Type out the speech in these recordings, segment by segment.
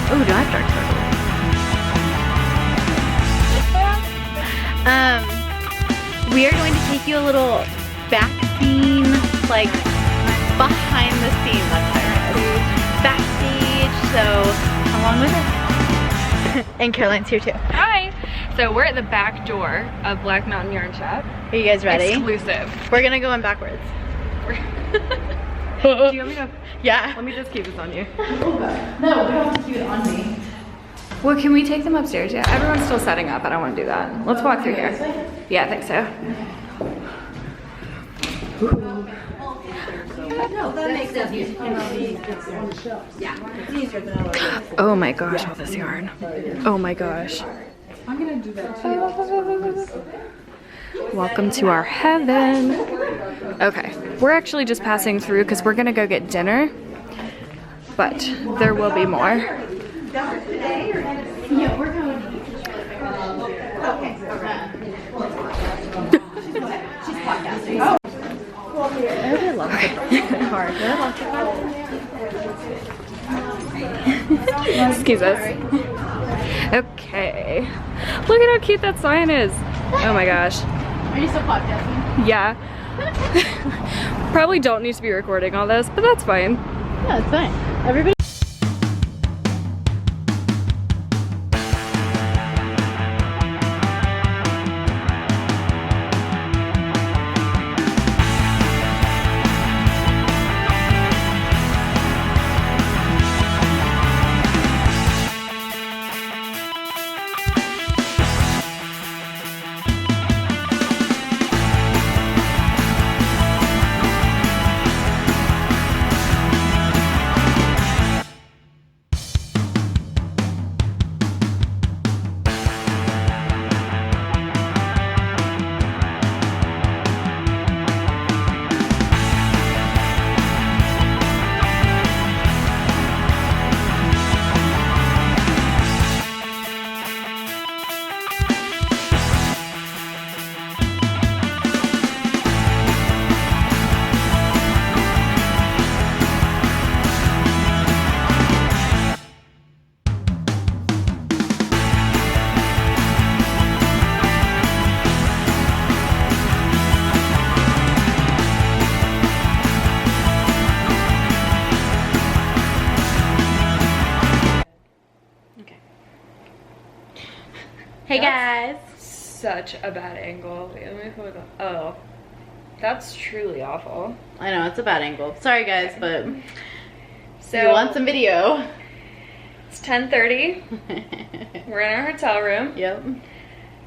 Oh, do I have dark circles? We are going to take you a little back scene, like behind the scenes on backstage, so come along with us. And Caroline's here too. Hi! So we're at the back door of Black Mountain Yarn Shop. Are you guys ready? Exclusive. We're gonna go in backwards. Do you want me to? Yeah. Let me just keep this on you. No, we don't have to keep it on me. Well, can we take them upstairs yet? Everyone's still setting up. I don't want to do that. Let's walk through here. Yeah, I think so. No, that makes sense. Yeah. Oh my gosh, all this yarn. Oh my gosh. I'm gonna do that too. Welcome to our heaven. Okay, we're actually just passing through because we're gonna go get dinner, but there will be more. Yeah, we're going. Okay. She's podcasting. Oh. Everybody loves the card. Excuse us. Okay. Look at how cute that sign is. Oh my gosh. Are you still podcasting? Yeah. Probably don't need to be recording all this, but that's fine. Yeah, it's fine. Everybody. Hey guys. Such a bad angle. Wait, let me put it on. Oh, that's truly awful. I know, it's a bad angle. Sorry guys, but So you want some video. It's 10:30. We're in our hotel room. Yep.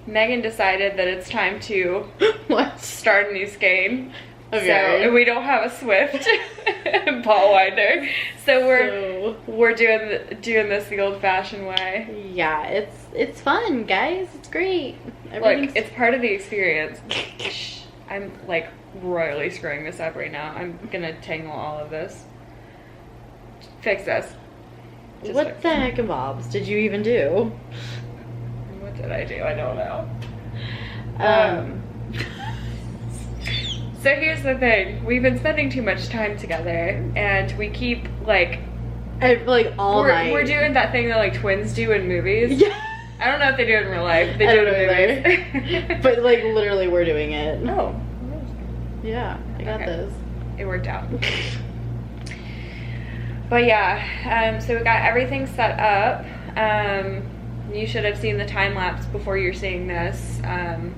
Megan decided that it's time to What? start a new skein. Okay. So we don't have a Swift ball winder. So we're doing this the old-fashioned way. Yeah, it's fun, guys. It's great. Look, it's part of the experience. I'm like royally screwing this up right now. I'm gonna tangle all of this. Fix this. Just What fix the it. heck and bobs did you even do? What did I do? I don't know. So here's the thing. We've been spending too much time together, and we keep like all night. We're doing that thing that like twins do in movies. Yeah. I don't know if they do it in real life. They I do don't it in know movies. But like literally we're doing it. Oh. Yeah, I got Okay. this. It worked out. But yeah, so we got everything set up. You should have seen the time lapse before you're seeing this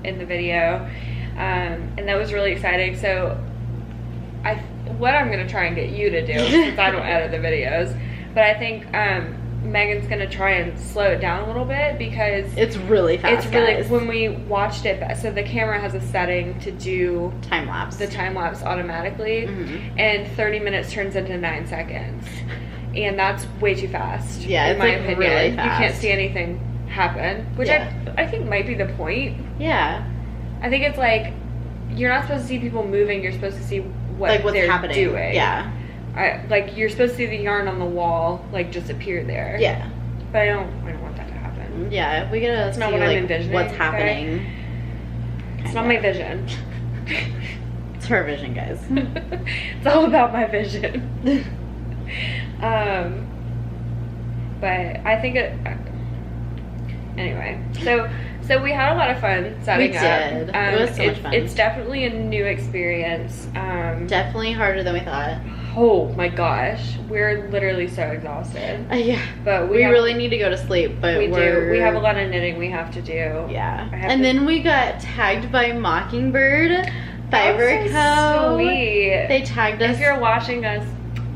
in the video. And that was really exciting. So what I'm gonna try and get you to do, since I don't edit the videos, but I think Megan's gonna try and slow it down a little bit because It's really fast. it's really, guys. when we watched it, so the camera has a setting to do time lapse. the time lapse automatically, and 30 minutes turns into 9 seconds, and that's way too fast. Yeah, in it's my like opinion. really You can't fast. see anything happen, which Yeah. I think might be the point. Yeah. I think it's like you're not supposed to see people moving. You're supposed to see Like what's they're happening. doing. Yeah. Like you're supposed to see the yarn on the wall like just appear there. Yeah. But I don't want that to happen. Yeah. We gotta It's see not what I'm like envisioning, what's okay? happening. It's not my vision. It's her vision, guys. It's all about my vision. But I think it. Anyway, so we had a lot of fun setting up. We did. It was so much fun. It's definitely a new experience. Definitely harder than we thought. Oh my gosh, we're literally so exhausted. Yeah. But we really need to go to sleep, but we do. We have a lot of knitting we have to do. Yeah. And then we got tagged by Mockingbird Fiber Co. Sweet. They tagged us. If you're watching us,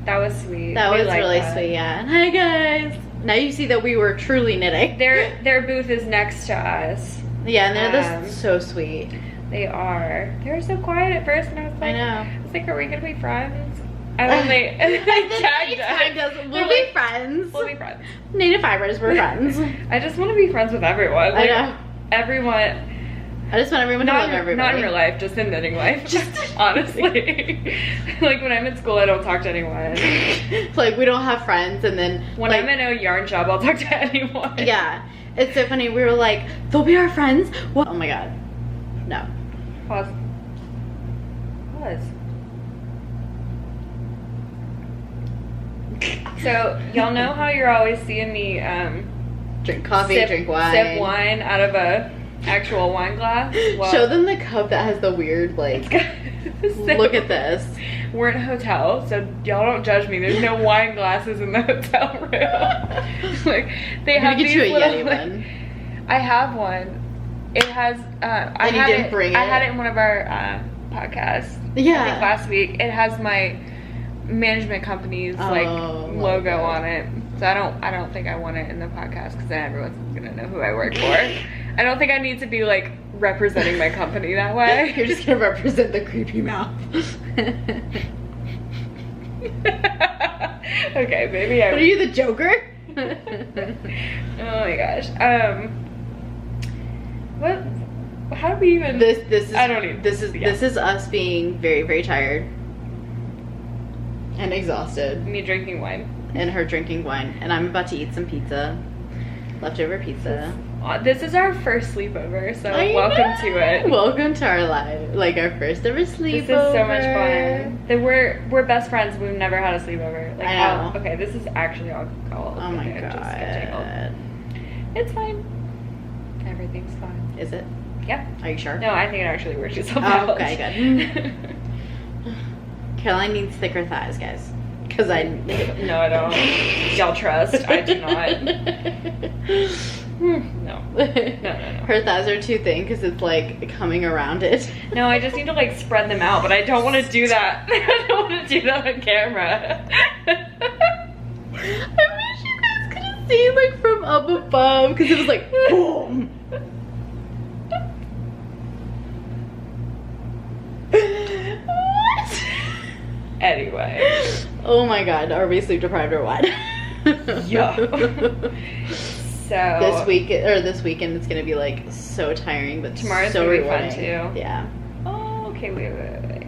that was sweet. That was really sweet, yeah. And hi guys. Now you see that we were truly knitting. Their booth is next to us. Yeah, and they're so sweet. They are. They were so quiet at first, and I was like, are we gonna be friends? And then they tagged us. We'll be friends. We'll be friends. Native Fibers, we're friends. I just want to be friends with everyone. Like, I know. Everyone. I just want everyone to love everybody. Not in real life, just in knitting life. Just honestly. Like when I'm in school, I don't talk to anyone. Like we don't have friends, and then when I'm in a yarn shop, I'll talk to anyone. Yeah, it's so funny. We were like, they'll be our friends. What? Oh my god, no. Pause. So y'all know how you're always seeing me drink coffee, drink wine, sip wine out of a actual wine glass. Well, show them the cup that has the weird like. Look at this. We're in a hotel, so y'all don't judge me. There's no wine glasses in the hotel room. Like they have get these you a little, Yeti one. I have one. It has. I had it in one of our podcasts. Yeah. I think last week. It has my management company's logo on it. So I don't think I want it in the podcast because then everyone's gonna know who I work for. I don't think I need to be like representing my company that way. You're just gonna represent the creepy mouth. Okay, maybe I. What are you, the Joker? Oh my gosh. What? How do we even? This is. I don't even. This is us being very, very tired and exhausted. Me drinking wine. And her drinking wine, and I'm about to eat some pizza, leftover pizza. This is our first sleepover, so welcome to it. Welcome to our life, like our first ever sleepover. This is so much fun. We're best friends. We've never had a sleepover. Like, I know. Okay, this is actually all. Oh my god. It's fine. Everything's fine. Is it? Yeah. Are you sure? No, I think it actually works itself out. Okay, good. Caroline needs thicker thighs, guys. Because I no, I don't. Y'all trust. I do not. No. Her thighs are too thin because it's like coming around it. No, I just need to like spread them out, but I don't want to do that. I don't want to do that on camera. I wish you guys could have seen like from up above because it was like boom. What? Anyway. Oh my god, are we sleep deprived or what? Yeah. So this weekend it's gonna be like so tiring, but tomorrow's so gonna be rewarding. fun too. Yeah. Oh, okay, wait.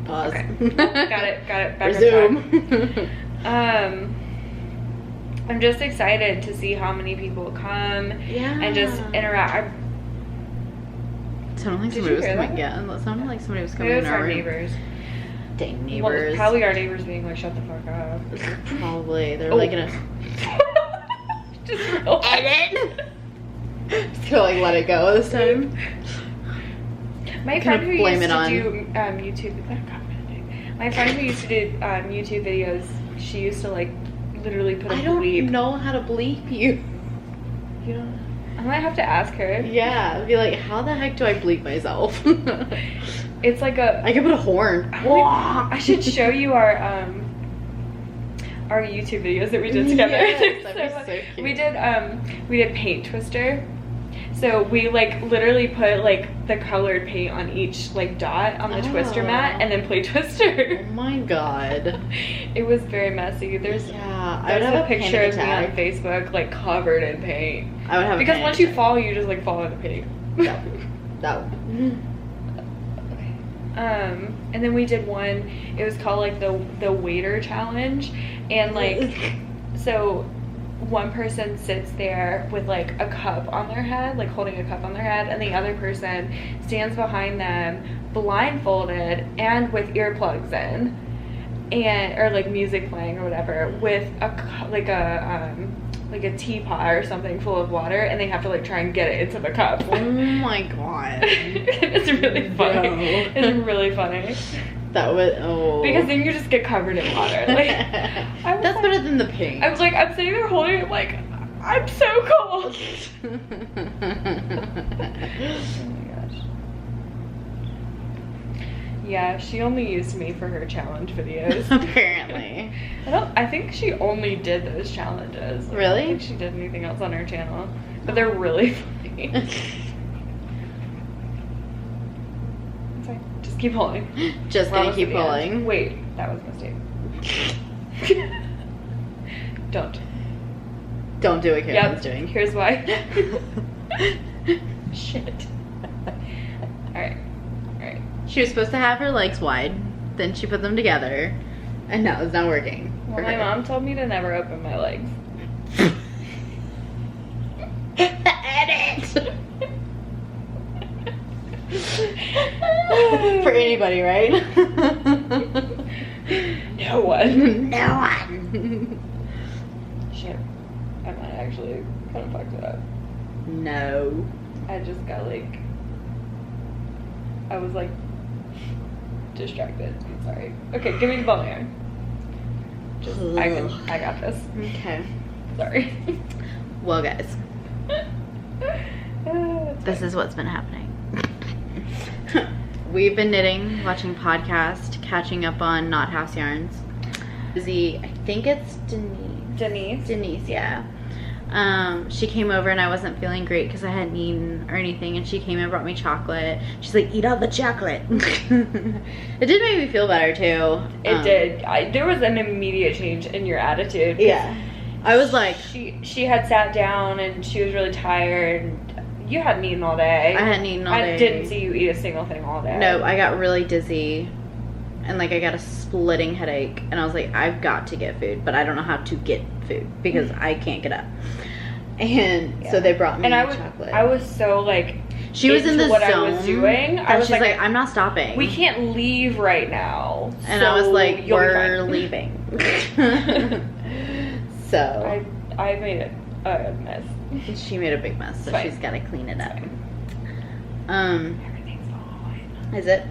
Pause. Okay. Got it. Back Resume. on track. I'm just excited to see how many people come and just interact. It sounded like somebody was coming. Yeah, it sounded like somebody was coming. It was our neighbors. Dang neighbors. Well, probably our neighbors being like, shut the fuck up. Probably. They're like gonna just real edit. Just gonna like let it go this time. My friend who used to do YouTube. My friend who used to do YouTube videos, she used to like literally put a bleep. I don't know how to bleep you. You don't. I might have to ask her. Yeah, be like, how the heck do I bleep myself? It's like I can put a horn. I should show you our YouTube videos that we did together. Yes, that'd be so cute. We did paint twister. So we like literally put like the colored paint on each like dot on the twister mat and then play twister. Oh my god. It was very messy. There's a picture of me on Facebook like covered in paint. I would have because once you fall, you just like fall in the paint. That one. And then we did one. It was called like the waiter challenge, and like so one person sits there with like a cup on their head, like holding a cup on their head, and the other person stands behind them blindfolded and with earplugs in, and or like music playing or whatever with like a teapot or something full of water, and they have to like try and get it into the cup. Oh my god. It's really funny. No. It's really funny. That was Because then you just get covered in water. Like that's better than the pink. I was like, I'm sitting there holding it like, I'm so cold. Oh my gosh. Yeah, she only used me for her challenge videos. Apparently. I think she only did those challenges. Like, Really? I don't think she did anything else on her channel. But they're really funny. It's fine. Just keep pulling. Just We're gonna almost keep at the end. pulling. Wait, that was a mistake. Don't. Don't do what Carolyn's doing. Here's why. Shit. Alright. She was supposed to have her legs wide, then she put them together, and now it's not working. Well, my mom told me to never open my legs. Edit! For anybody, right? No one. No one. Shit. I might actually kind of fucked it up. No. I just got like, I was like distracted. I'm sorry. Okay, give me the ball iron. I got this. Okay. Sorry. Well, guys, It's this fine. is what's been happening. We've been knitting, watching podcast, catching up on Knot House yarns. I think it's Denise. Denise, yeah. She came over and I wasn't feeling great because I hadn't eaten or anything, and she came and brought me chocolate. She's like, eat all the chocolate. It did make me feel better too. It did. There was an immediate change in your attitude. 'Cause Yeah. I was like, she had sat down and she was really tired. And you hadn't eaten all day. I hadn't eaten all day. I didn't see you eat a single thing all day. No, I got really dizzy and like I got a splitting headache, and I was like, I've got to get food, but I don't know how to get food because I can't get up. And so they brought me chocolate. I was so like, she was in the what zone I was doing. I was she's like, I'm not stopping. We can't leave right now. And so I was like, you'll be we're fine. leaving. So I made a mess. she made a big mess, so It's fine. she's got to clean it up. Everything's fine. Is it?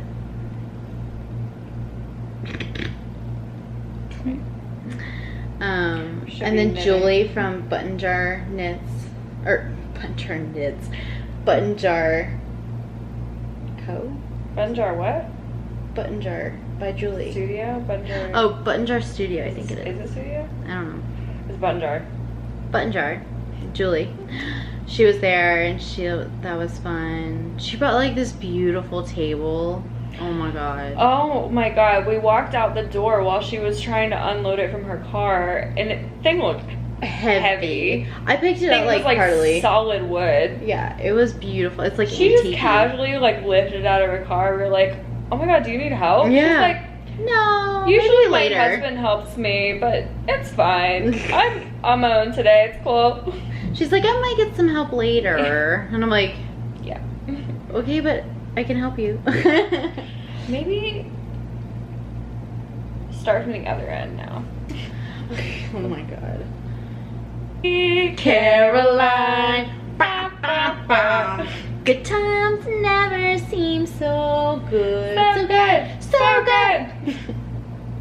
Should And be then knitting. Julie from Button Jar Knits, or Button Jar Knits, Button Jar Co. Bunjar what? Button Jar by Julie. Studio? Bunjar. Oh, Button Jar Studio, I think it is. Is it studio? I don't know. It's Bunjar. Button Jar, Julie. She was there, and that was fun. She brought like this beautiful table. Oh my god. Oh my god, we walked out the door while she was trying to unload it from her car, and the thing looked heavy. I picked it Thing up was like partly. solid wood. Yeah, it was beautiful. It's like She just antique. casually like lifted it out of her car. We were like, oh my god, do you need help? Yeah. She's like, No. usually maybe my later. husband helps me, but it's fine. I'm on my own today. It's cool. She's like, I might get some help later, and I'm like, Yeah. okay, but I can help you. Maybe start from the other end now. Oh my god. Caroline. Ba, ba, ba. Good times never seem so good. So good. So good.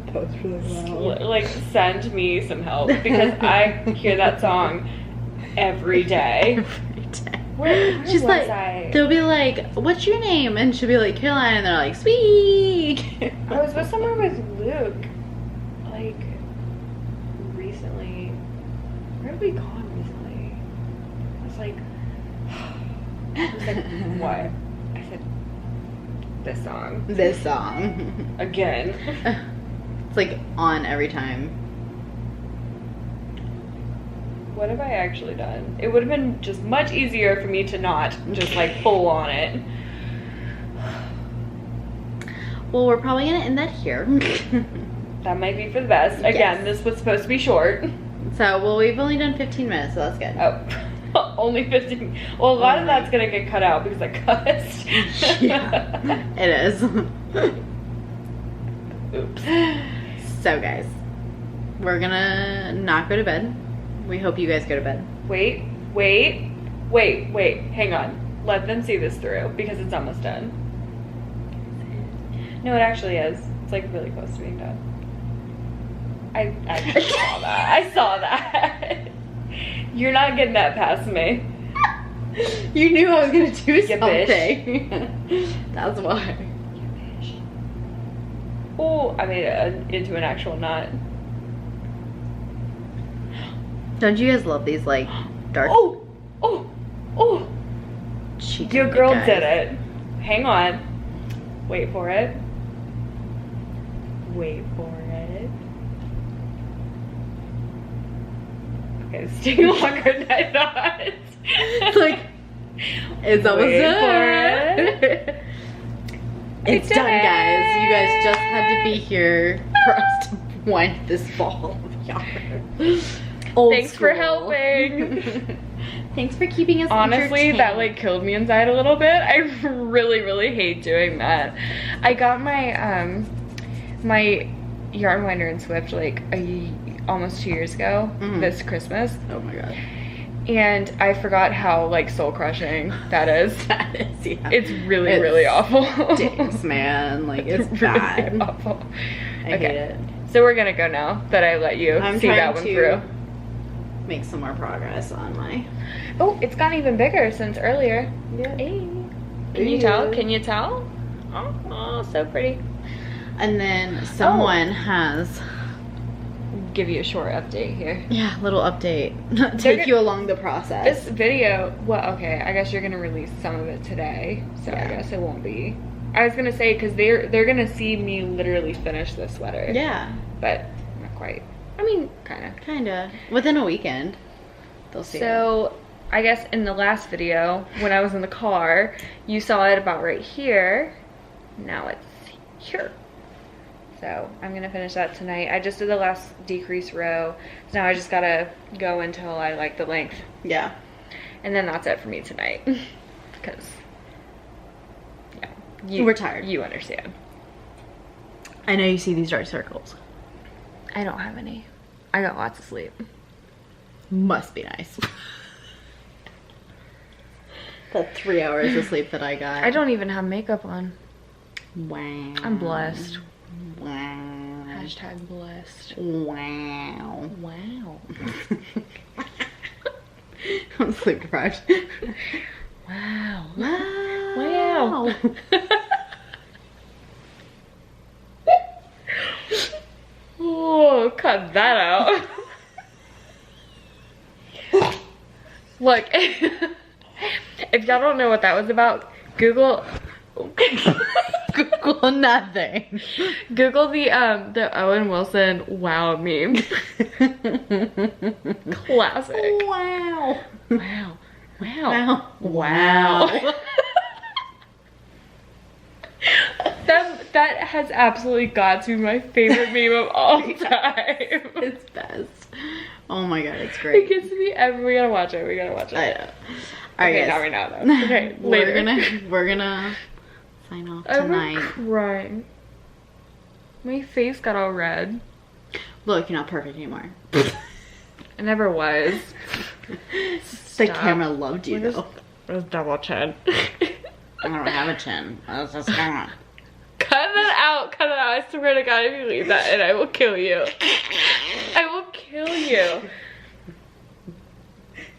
That was really Like, send me some help because I hear that song every day. Where She's was like, I? they'll be like, what's your name? And she'll be like, Caroline, and they're like, sweet. I was with somewhere with Luke, like, recently. Where have we gone recently? I was like, what? I said, this song. This song. Again. It's like on every time. What have I actually done? It would have been just much easier for me to not just like pull on it. Well, we're probably gonna end that here. That might be for the best. Again, Yes. this was supposed to be short. So, well, we've only done 15 minutes, so that's good. Oh, only 15. Well, a lot of that's gonna get cut out because I cussed. Yeah, it is. Oops. So guys, we're gonna not go to bed. We hope you guys go to bed. Wait. Hang on. Let them see this through because it's almost done. No, it actually is. It's like really close to being done. I actually saw that. I saw that. You're not getting that past me. You knew I was gonna do You something. That's why. Oh, I made it into an actual knot. Don't you guys love these like dark? Oh! She Your did it, girl guys. did it. Hang on. Wait for it. Okay, it's taking longer than I thought. It's like it's almost Wait done. for it. It's did done, it. guys. You guys just had to be here for us to wind this ball of yarn. Old Thanks for school. helping. Thanks for keeping us Honestly, that entertained. like killed me inside a little bit. I really hate doing that. I got my my yarn winder in Swift like almost 2 years ago, this Christmas. Oh my god. And I forgot how like soul crushing that is. That is, yeah. It's really awful. Stinks, man. Like it's really bad. awful. I hate it. So we're gonna go now that I let you I'm see trying that one to through. make some more progress on my. Oh, it's gotten even bigger since earlier. Yeah. Hey. Can you tell? Can you tell? Oh, so pretty. And then someone has. Give you a short update here. Yeah, little update. Take you along the process. This video, well, okay, I guess you're gonna release some of it today, so I guess it won't be. I was gonna say because they're gonna see me literally finish this sweater. Yeah. But not quite. I mean, kind of. Kinda. Within a weekend, they'll see. So I guess in the last video, when I was in the car, you saw it about right here. Now it's here. So I'm gonna finish that tonight. I just did the last decrease row, so now I just gotta go until I like the length. Yeah. And then that's it for me tonight. Because, yeah. We're tired. You understand. I know you see these dark circles. I don't have any. I got lots of sleep. Must be nice. That 3 hours of sleep that I got. I don't even have makeup on. Wow. I'm blessed. Wow. Hashtag blessed. Wow. Wow. I'm sleep deprived. Wow. Wow. Oh, cut that out. Look, if y'all don't know what that was about, Google nothing. Google the Owen Wilson wow meme. Classic. Wow. Wow. Wow. Wow. Wow. That has absolutely got to be my favorite meme of all time. It's best. Oh my god, it's It great. gets to be we gotta watch it. We gotta watch it. I know. All right, Okay, guys. not right now though. Okay, later. We're gonna sign off I'm tonight. crying. My face got all red. Look, you're not perfect anymore. I never was. The Stop. camera loved you though. It was double chin. I don't have a chin. That's just gone. Cut that out. Cut it out. I swear to God, if you leave that in, I will kill you. I will kill you.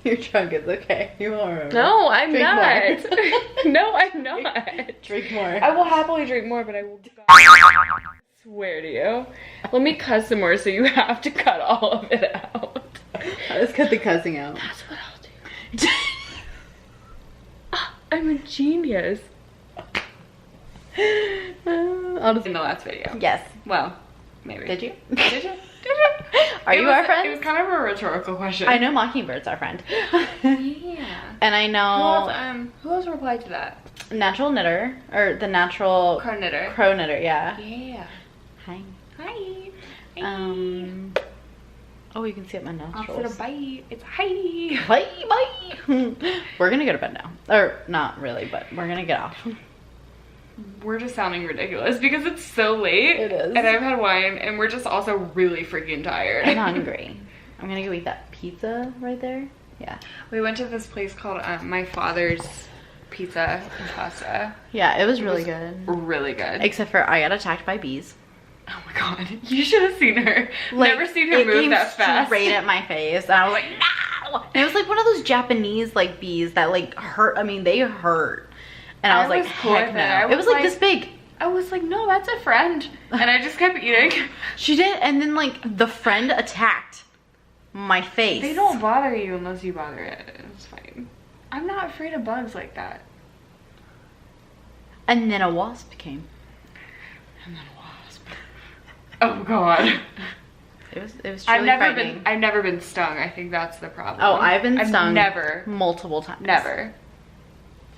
Your trunk is okay. You won't remember. No, I'm Drink not. more. No, I'm not. Drink more. I will happily drink more, but I will swear to you. Let me cuss some more so you have to cut all of it out. Let's cut the cussing out. That's what I'll do. I'm a genius. I'll just In the last video. Yes. Well, maybe. Did you? Did you? Are you our It friend? was kind of a rhetorical question. I know Mockingbird's our friend. Yeah. And I know Who else replied to that? Natural Knitter, or the Natural Crow Knitter. Crow Knitter, yeah. Yeah. Hi. Hi. Oh, you can see it my nostrils. Opposite of bite. It's hi. Bye. We're gonna go to bed now. Or not really, but we're gonna get off. we're just sounding ridiculous because it's so late. It is. And I've had wine and we're just also really freaking tired. I'm hungry. I'm gonna go eat that pizza right there. Yeah. We went to this place called My Father's Pizza and Pasta. Yeah, it was really good. Really good. Except for I got attacked by bees. Oh my god. You should have seen her. Like, Never seen her move that fast. Straight at my face. And I was like, no! And it was like one of those Japanese like bees that like hurt. I mean, they hurt. And I was like, heck no. It was like this big. I was like, no, that's a friend. And I just kept eating. She did. And then like the friend attacked my face. They don't bother you unless you bother it. It's fine. I'm not afraid of bugs like that. And then a wasp came. And then a wasp. Oh god. It was truly frightening. I've never been stung. I think that's the problem. Oh, I've been stung never. Multiple times. Never.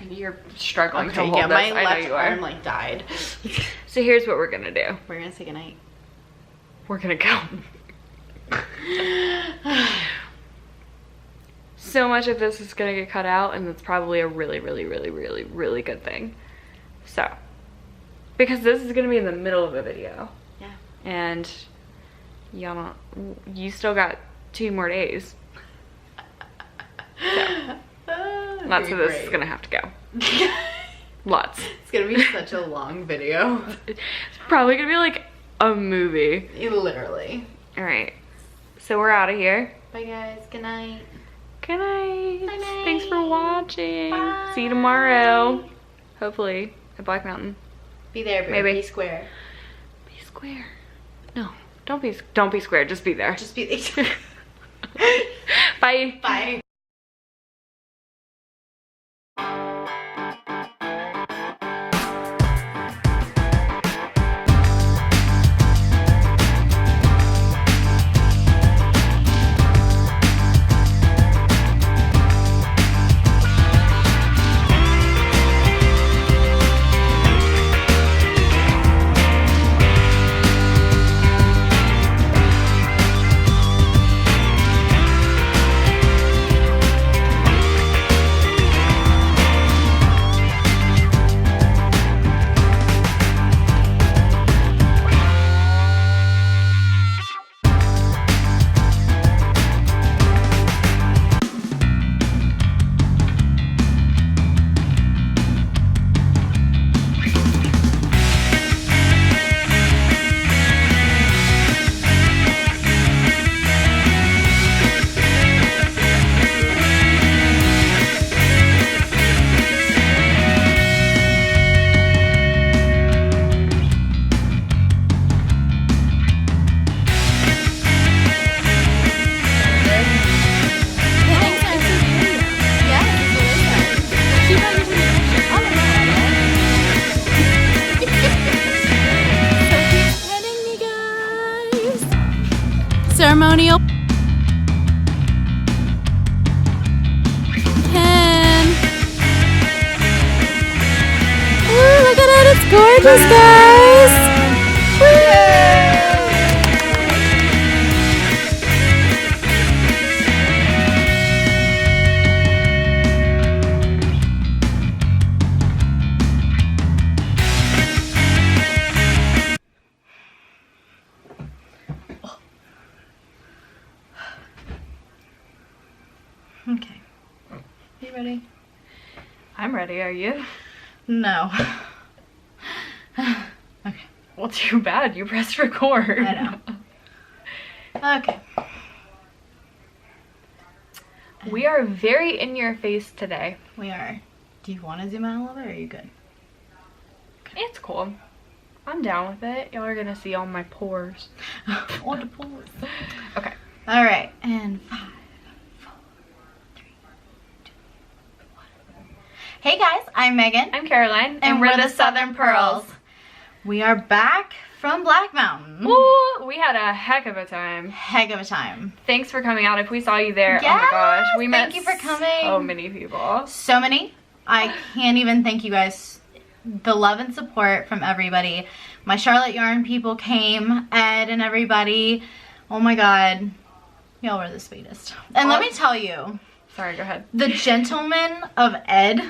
And you're struggling to hold yeah, this. my I left know you are. arm like died. So here's what we're gonna do. We're gonna say goodnight. We're gonna go. So much of this is gonna get cut out, and it's probably a really, really, really, really, really good thing. So, because this is gonna be in the middle of a video. Yeah. And you still got 2 more days. So, lots of this is gonna have to go. Lots. It's gonna be such a long video. It's probably gonna be like a movie. Literally. All right. So we're out of here. Bye guys. Good night. Good night. Bye night. Thanks for watching. Bye. See you tomorrow. Hopefully at Black Mountain. Be there, but Maybe. be square. Be square. No, don't be square. Just be there. Just be there. Bye. Bye. Ceremonial pen. Ooh, look at it, it's gorgeous, guys. Okay. You ready? I'm ready. Are you? No. Okay. Well, too bad. You pressed record. I know. Okay. We are very in your face today. We are. Do you want to zoom out a little bit or are you good? It's cool. I'm down with it. Y'all are gonna see all my pores. All the pores. Okay. All right. And 5, 4, 3, 2, 1. Hey guys, I'm Megan. I'm Caroline. And we're the Southern Purls. We are back from Black Mountain. Ooh, we had a heck of a time. Heck of a time. Thanks for coming out. If we saw you there, Yes, oh my gosh. We met thank you for coming. so many people. So many. I can't even thank you guys. The love and support from everybody. My Charlotte Yarn people came, Ed and everybody. Oh my god. Y'all were the sweetest. And let me tell you, Sorry, go ahead. the gentleman of Ed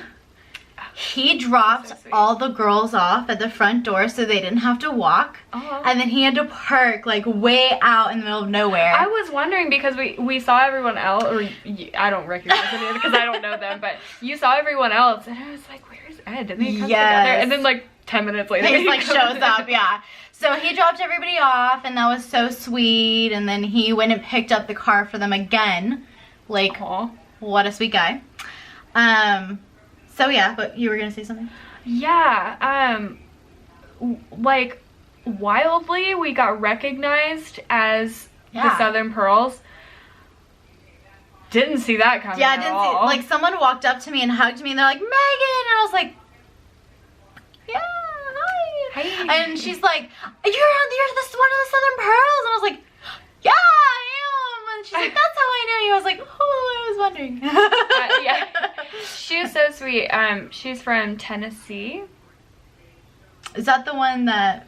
He dropped all the girls off at the front door so they didn't have to walk. And then he had to park like way out in the middle of nowhere. I was wondering because we saw everyone else, or I don't recognize any because I don't know them, but you saw everyone else, and I was like, where's Ed? And then he comes together, and then like 10 minutes later he like shows up. Yeah. So he dropped everybody off, and that was so sweet. And then he went and picked up the car for them again. Like, what a sweet guy. So yeah, but you were gonna say something? Yeah, like wildly we got recognized as the Southern Pearls. Didn't see that coming. Yeah, I didn't see. Like someone walked up to me and hugged me, and they're like, Megan, and I was like, yeah, hi. And she's like, you're this one of the Southern Pearls, and I was like, yeah, I am. And she's like, that's how I know you. I was like, oh, I was wondering. Yeah, she was so sweet. She's from Tennessee. Is that the one that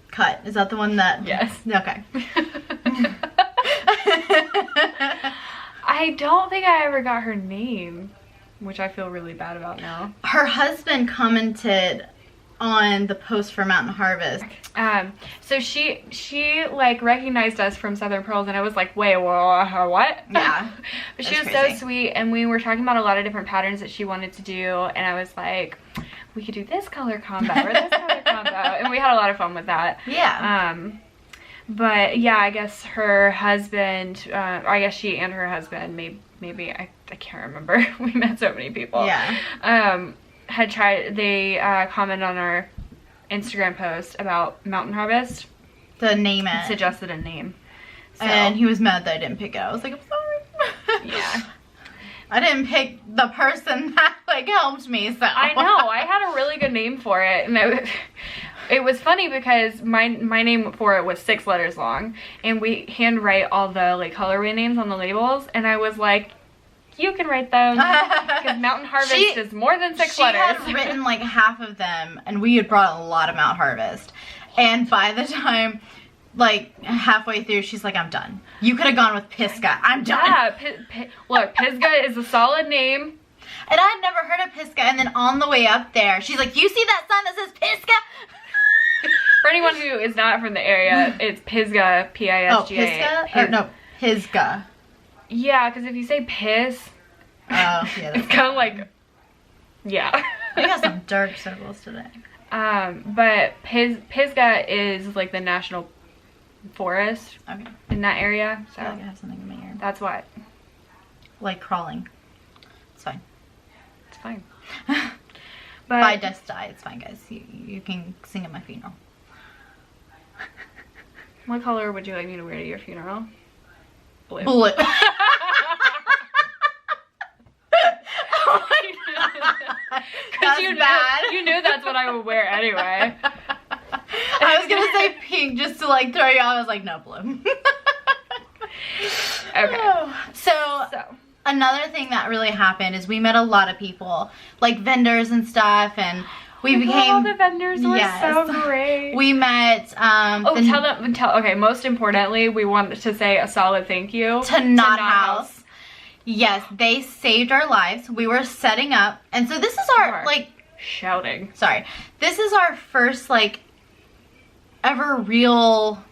cut? Is that the one that? Yes. Okay. I don't think I ever got her name, which I feel really bad about now. Her husband commented on the post for Mountain Harvest. So she like recognized us from Southern Pearls, and I was like, wait, what? Yeah. But she was crazy. So sweet, and we were talking about a lot of different patterns that she wanted to do, and I was like, we could do this color combo or this color combo, and we had a lot of fun with that. Yeah. But yeah, I guess her husband, I guess she and her husband, maybe I can't remember. We met so many people. Yeah. Had tried, they commented on our Instagram post about Mountain Harvest. To name it. Suggested a name. So. And he was mad that I didn't pick it. I was like, I'm sorry. Yeah. I didn't pick the person that like helped me, so. I know, I had a really good name for it, and it was funny because my name for it was 6 letters long, and we handwrite all the like colorway names on the labels, and I was like, you can write them because Mountain Harvest is more than 6 letters. She had written like half of them, and we had brought a lot of Mountain Harvest, and by the time like halfway through, she's like, I'm done. You could have gone with Pisgah. I'm done. Yeah, look, Pisgah is a solid name. And I had never heard of Pisgah, and then on the way up there, she's like, you see that sign that says Pisgah? For anyone who is not from the area, it's Pisgah, P-I-S-G-A. Oh, Pisgah? No, Pisgah. Yeah, because if you say piss, yeah, it's kind of like, yeah. We got some dark circles today. But Pisgah is like the national forest in that area. So I feel like I have something in my ear. That's what. Like crawling. It's fine. It's fine. But if I just die, it's fine, guys. You can sing at my funeral. What color would you like me to wear to your funeral? Blue. Blue. That's bad. You knew that's what I would wear anyway. I was gonna say pink just to like throw you off. I was like, no, blue. Okay. So another thing that really happened is we met a lot of people, like vendors and stuff, and we became. All the vendors were so great. We met. Okay, most importantly, we wanted to say a solid thank you to Not House. Yes, they saved our lives. We were setting up, and so this is our shouting. Sorry, this is our first ever real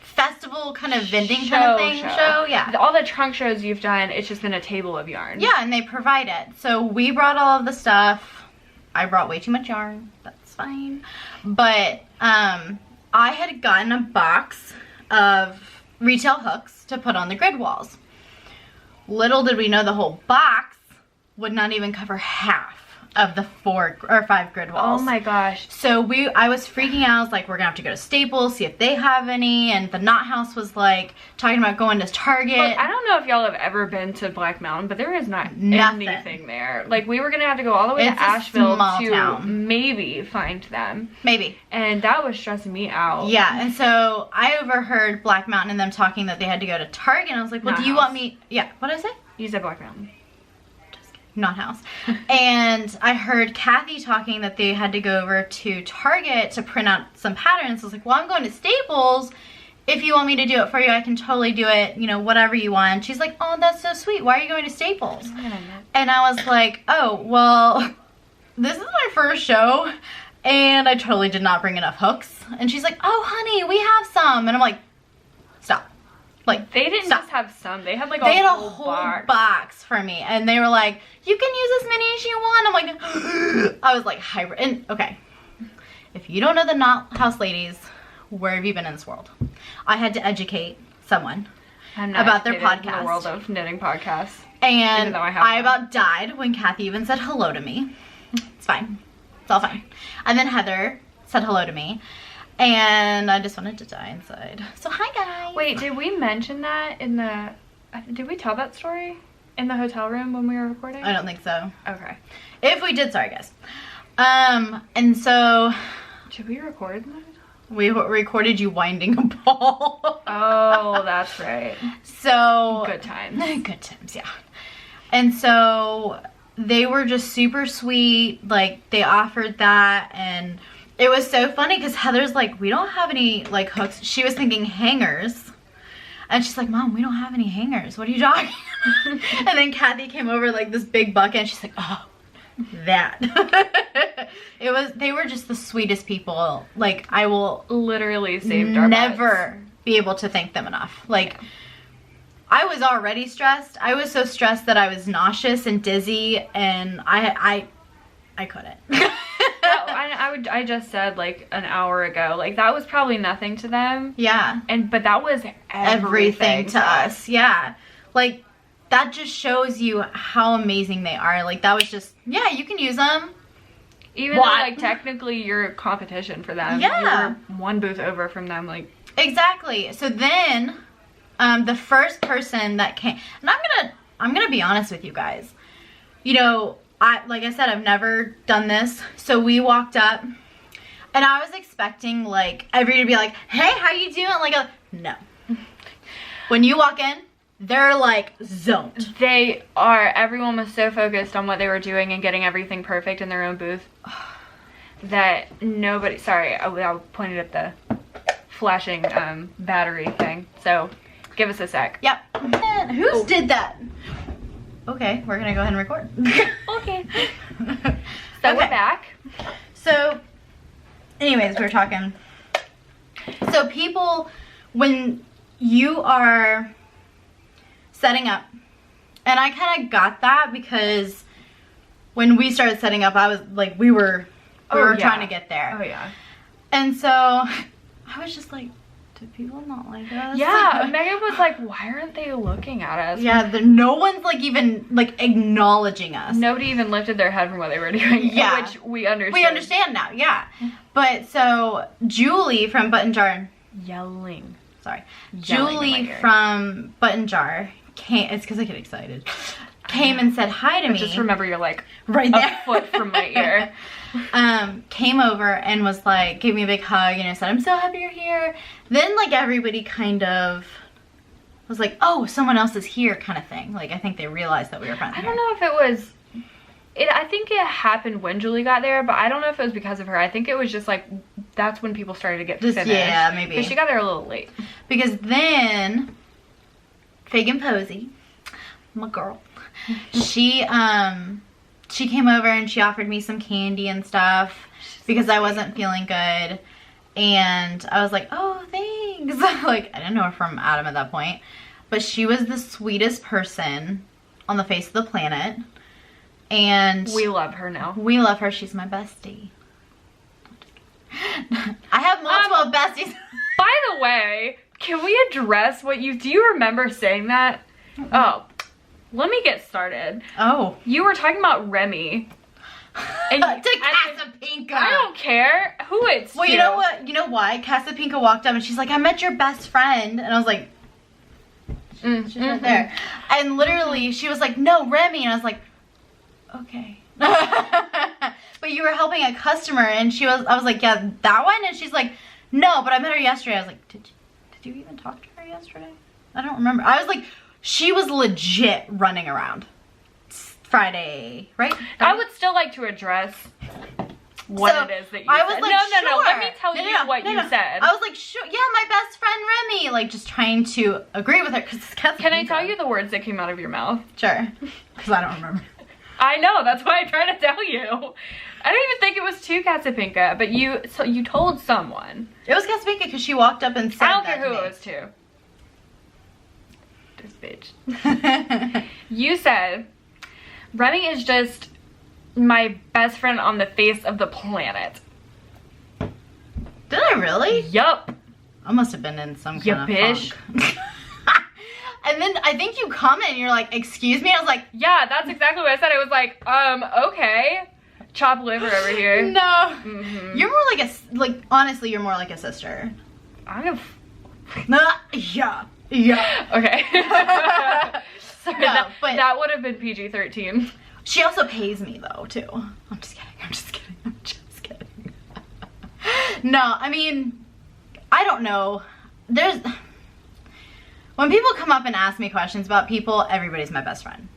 festival kind of vending kind of thing show. Yeah, all the trunk shows you've done, it's just been a table of yarn. Yeah, and they provide it. So we brought all of the stuff. I brought way too much yarn. That's fine. But I had gotten a box of retail hooks to put on the grid walls. Little did we know the whole box would not even cover half of the 4 or 5 grid walls. Oh my gosh. So I was freaking out. I was like, we're gonna have to go to Staples, see if they have any, and the Knot House was like talking about going to Target. Look, I don't know if y'all have ever been to Black Mountain, but there is not anything there. Like, we were gonna have to go all the way to Asheville to maybe find them. Maybe. And that was stressing me out. Yeah, and so I overheard Black Mountain and them talking that they had to go to Target, and I was like, well, do you want me? Yeah, what did I say? You said Black Mountain. Not House. And I heard Kathy talking that they had to go over to Target to print out some patterns. I was like, well, I'm going to Staples if you want me to do it for you, I can totally do it, you know, whatever you want. She's like, oh, that's so sweet. Why are you going to Staples? And I was like, oh, well, this is my first show, and I totally did not bring enough hooks. And she's like, oh, honey, we have some. And I'm like, stop. Like, they didn't just have some. They had like they had a whole whole box for me. And they were like, you can use as many as you want. I'm like, I was like, hybrid. And okay, if you don't know the Knot House ladies, where have you been in this world? I had to educate someone about their podcast. In the world of knitting podcasts. And I about died when Kathy even said hello to me. It's fine. It's all fine. And then Heather said hello to me. And I just wanted to die inside. So hi guys. Wait, did we mention that in the, did we tell that story in the hotel room when we were recording? I don't think so. Okay. If we did, sorry guys. And so. Did we record that? We recorded you winding a ball. Oh, that's right. So. Good times. Good times, yeah. And so they were just super sweet. Like, they offered that, and it was so funny because Heather's like, we don't have any like hooks. She was thinking hangers. And she's like, Mom, we don't have any hangers. What are you talking about? And then Kathy came over like this big bucket, and she's like, oh, that. They were just the sweetest people. Like, I will literally saved our never butts. Be able to thank them enough. Like, I was already stressed. I was so stressed that I was nauseous and dizzy, and I couldn't. I just said like an hour ago, like that was probably nothing to them. Yeah. But that was everything to us. Yeah. Like, that just shows you how amazing they are. Like, that was just, yeah, you can use them. Even though like technically you're competition for them. Yeah. You're one booth over from them, like. Exactly. So then the first person that came, and I'm gonna be honest with you guys. You know, like I said, I've never done this. So we walked up, and I was expecting like everybody to be like, hey, how you doing? Like, no. When you walk in, they're like zoned. They are. Everyone was so focused on what they were doing and getting everything perfect in their own booth that nobody, sorry, I pointed at the flashing battery thing. So give us a sec. Yep. Who did that? Okay, we're gonna go ahead and record. Okay. So we're back. So, anyways, we were talking. So people, when you are setting up, and I kind of got that because when we started setting up, I was like, we were trying to get there. Oh yeah. And so I was just like, do people not like us? Yeah, Megan was like, why aren't they looking at us? Yeah, no one's like even like acknowledging us. Nobody even lifted their head from what they were doing. Yeah. Which we understand. We understand now, yeah. But so Julie from Button Jar. Yelling. Sorry. Yelling Julie from Button Jar came, it's because I get excited, came and said hi to me. Just remember you're like right there. A foot from my ear. Came over and was like, gave me a big hug, and I said, I'm so happy you're here. Then like everybody kind of was like, oh, someone else is here kind of thing. Like, I think they realized that we were friends. I don't know if it was, I think it happened when Julie got there, but I don't know if it was because of her. I think it was just like, that's when people started to get finished. Yeah, maybe. Because she got there a little late. Because then Fagan Posey, my girl, she came over and she offered me some candy and stuff because I wasn't feeling good. And I was like, oh, thanks. Like, I didn't know her from Adam at that point. But she was the sweetest person on the face of the planet. And we love her now. We love her. She's my bestie. I have multiple besties. By the way, can we address what do you remember saying that? Mm-hmm. Oh, let me get started. Oh. You were talking about Remy. And to Casapinka. I don't care who it's Well, to. you know what? You know why? Casapinka walked up and she's like, I met your best friend. And I was like, she's right there. And literally, she was like, no, Remy. And I was like, okay. But you were helping a customer, and I was like, yeah, that one? And she's like, no, but I met her yesterday. I was like, did you even talk to her yesterday? I don't remember. I was like, she was legit running around. Friday, right? I would still like to address what it is that you I was said. like, No, let me sure. tell you what you said. I was like, sure, yeah, my best friend Remy, like just trying to agree with her because Can I tell you the words that came out of your mouth? Sure, because I don't remember. I know, that's why I tried to tell you. I don't even think it was to Casapinka, but you told someone. It was Casapinka because she walked up and said I don't that care who to me. it was to. This bitch. You said, Remy is just my best friend on the face of the planet. Did I really? Yup. I must have been in some kind of bitch. funk. And then I think you comment and you're like, excuse me? I was like, Yeah, that's exactly what I said. I was like, okay. Chop liver over here. no. Mm-hmm. You're more like honestly, you're more like a sister. I'm Yeah. okay. Sorry, No, but that would have been PG-13. she also pays me though too. I'm just kidding. No, I mean, I don't know. When people come up and ask me questions about people, everybody's my best friend.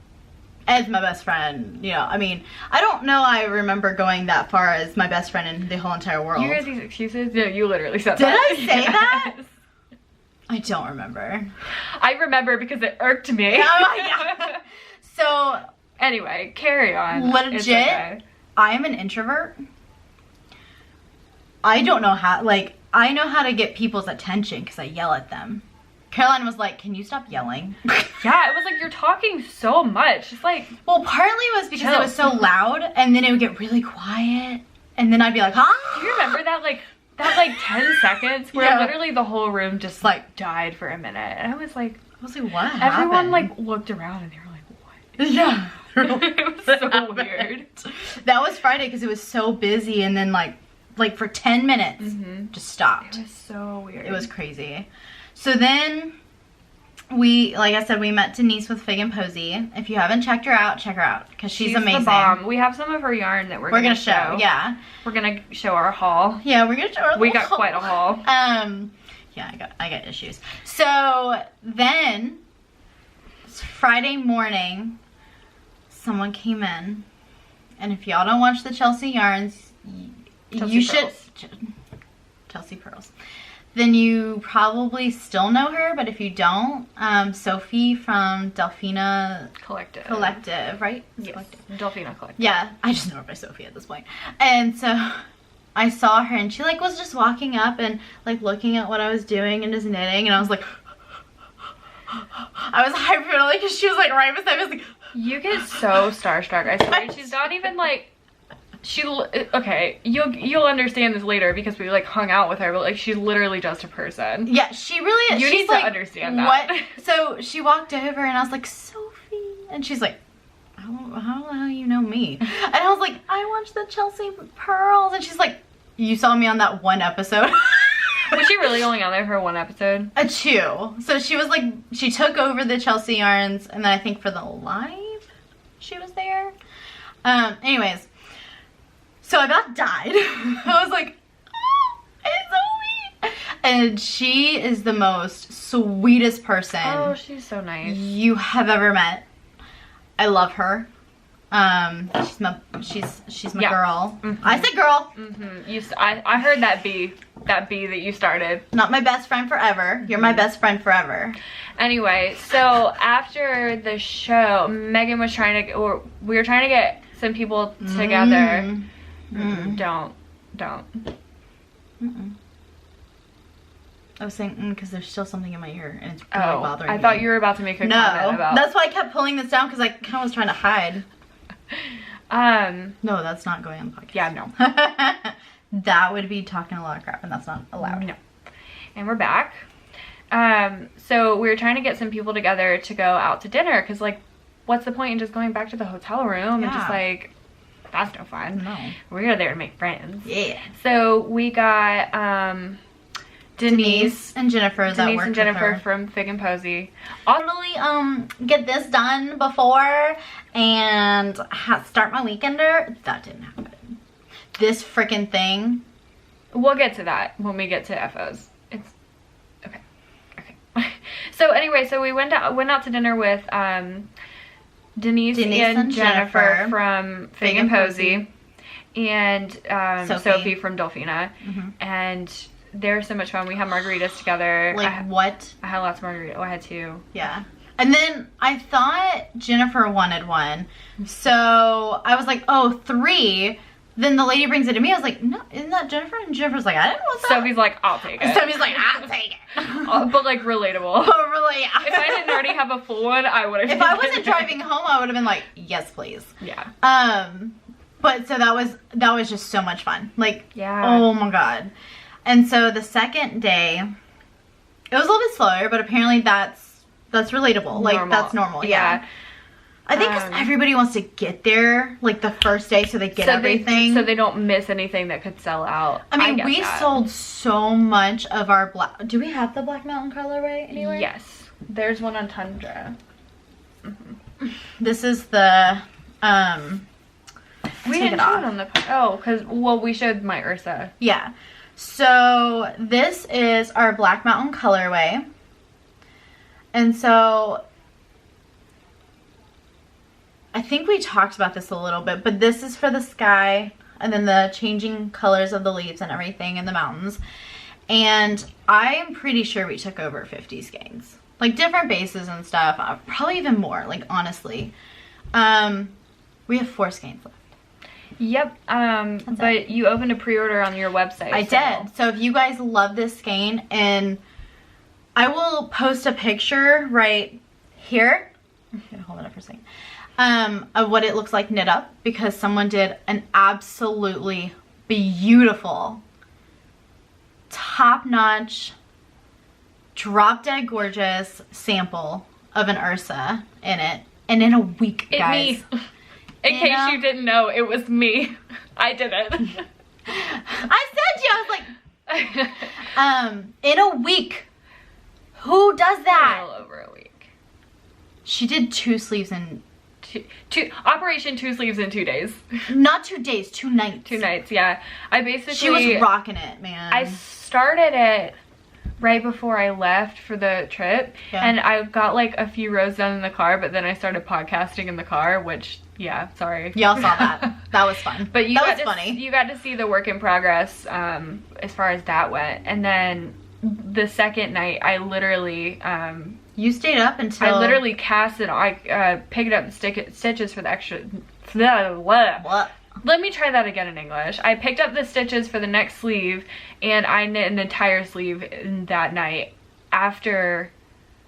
Ed's my best friend, you know. I mean, I don't know I remember going that far as my best friend in the whole entire world. You hear these excuses? No, you literally said Did that. I say that? Yes. I don't remember. I remember because it irked me. Oh, yeah. So, anyway, carry on. legit, It's okay. I am an introvert. I don't know how, like, I know how to get people's attention because I yell at them. Caroline was like, can you stop yelling? Yeah, it was like, you're talking so much. It's like, Well, partly was because it was so loud, and then it would get really quiet, and then I'd be like, ah! do you remember that like 10 seconds where Yeah. literally the whole room just like died for a minute? And I was like, what happened? everyone like looked around and they were like, what? Yeah. It was so weird. That was Friday because it was so busy, and then like for 10 minutes, just stopped. It was so weird. It was crazy. So then like I said, we met Denise with Fig and Posy. If you haven't checked her out, check her out because she's amazing. The bomb. We have some of her yarn that we're gonna show. Yeah. We're gonna show our haul. Yeah, we're gonna show our We got quite a haul. Yeah, I got issues. So then Friday morning, someone came in, and if y'all don't watch the Chelsea yarns, you should. Chelsea Purls. Then you probably still know her, but if you don't, Sophie from Delphina Collective, right? Yes, Delphina Collective. Yeah, I just know her by Sophie at this point. And so I saw her, and she like was just walking up and like looking at what I was doing and just knitting, and I was like, I was hyperventilating because she was like right beside me. I was like, you get so starstruck. I swear, she's not even like. Okay, you'll understand this later because we like hung out with her, but like she's literally just a person. Yeah, she really is. You need to understand that. What? So she walked over and I was like, Sophie, and she's like, how the hell you know me? And I was like, I watched the Chelsea Purls, and she's like, you saw me on that one episode. Was she really only on there for one episode? 2. So she was like, she took over the Chelsea yarns, and then I think for the live she was there. Anyways. So I about died. I was like, oh, it's Sophie. And she is the most sweetest person. Oh, she's so nice. You have ever met. I love her. She's my girl. Mm-hmm. I said girl. Mm-hmm. I heard that B that you started. Not my best friend forever. You're my best friend forever. Anyway, so after the show, Megan was trying to, or we were trying to get some people together. Don't. I was saying because there's still something in my ear and it's really bothering me. I thought you were about to make a comment about. That's why I kept pulling this down because I kind of was trying to hide. No, that's not going on the podcast. Yeah, no. That would be talking a lot of crap, and that's not allowed. No. And we're back. So we were trying to get some people together to go out to dinner because, like, what's the point in just going back to the hotel room and just like, that's no fun. No. We're there to make friends. Yeah. So we got Denise and Jennifer. Denise and Jennifer from Fig and Posy. Totally get this done before and start my weekender. That didn't happen. This freaking thing. We'll get to that when we get to FOs. It's okay. So anyway, so we went out to dinner with Denise and Jennifer from Fig and Posy. and Sophie from Delfina. And they're so much fun. We had margaritas together. Like what? I had lots of margaritas. Oh, I had 2. Yeah. And then I thought Jennifer wanted one. So I was like, oh, 3. Then the lady brings it to me. I was like, no, isn't that Jennifer? And Jennifer's like, I didn't want that. Sophie's like, I'll take it. Sophie's like, I'll take it. But like relatable. Oh, really? If I didn't already have a full one, I would have. If I wasn't driving home, I would have been like, yes, please. Yeah. But so that was just so much fun. Like, yeah. Oh my God. And so the second day, it was a little bit slower, but apparently that's relatable. Like, that's normal. Yeah. I think because everybody wants to get there, like, the first day so they get everything. So they don't miss anything that could sell out. I mean, we sold so much of our black... Do we have the Black Mountain colorway anywhere? Yes. There's one on Tundra. This is the... we didn't show it on the... Oh, because... Well, we showed my Ursa. Yeah. So, this is our Black Mountain colorway. And so... I think we talked about this a little bit, but this is for the sky and then the changing colors of the leaves and everything in the mountains. And I am pretty sure we took over 50 skeins. Like different bases and stuff. Probably even more, like honestly. We have 4 skeins left. Yep. But you opened a pre-order on your website. I did. So if you guys love this skein, and I will post a picture right here. Hold it up for a second. Of what it looks like knit up, because someone did an absolutely beautiful, top-notch, drop-dead gorgeous sample of an Ursa in it, and in a week, guys. Me. In case you didn't know, it was me. I did it. I said you. I was like, in a week. Who does that? A little over a week. She did 2 sleeves in... Operation 2 sleeves in 2 days. Not 2 days, 2 nights. 2 nights, yeah. I basically... She was rocking it, man. I started it right before I left for the trip. Yeah. And I got like a few rows done in the car, but then I started podcasting in the car, which, yeah, sorry. Y'all saw that. That was fun. But that was funny. You got to see the work in progress as far as that went. And then the second night, I literally... you stayed up until... I literally cast it. I picked up the stitches for the extra... What? Let me try that again in English. I picked up the stitches for the next sleeve, and I knit an entire sleeve that night after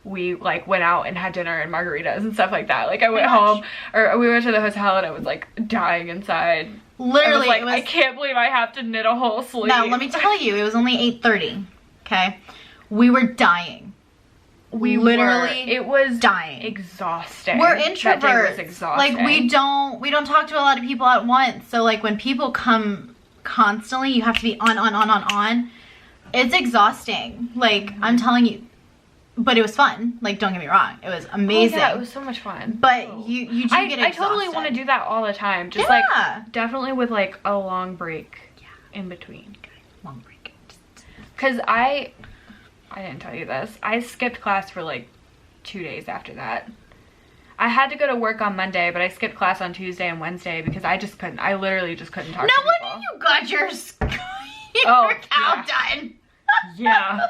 we like went out and had dinner and margaritas and stuff like that. Like I went home, or we went to the hotel, and I was like dying inside. Literally, I can't believe I have to knit a whole sleeve. Now let me tell you, it was only 8:30. Okay, we were dying. We literally, it was dying, exhausting. We're introverts. That day was exhausting. Like we don't talk to a lot of people at once. So like when people come constantly, you have to be on. It's exhausting. Like I'm telling you, but it was fun. Like don't get me wrong, it was amazing. Oh, yeah, it was so much fun. But you do get exhausted. I totally want to do that all the time. Just like definitely with like a long break in between. Long break. Cause I didn't tell you this. I skipped class for like 2 days after that. I had to go to work on Monday, but I skipped class on Tuesday and Wednesday because I just couldn't. I literally just couldn't talk to people. No wonder you got your cowl done. Yeah.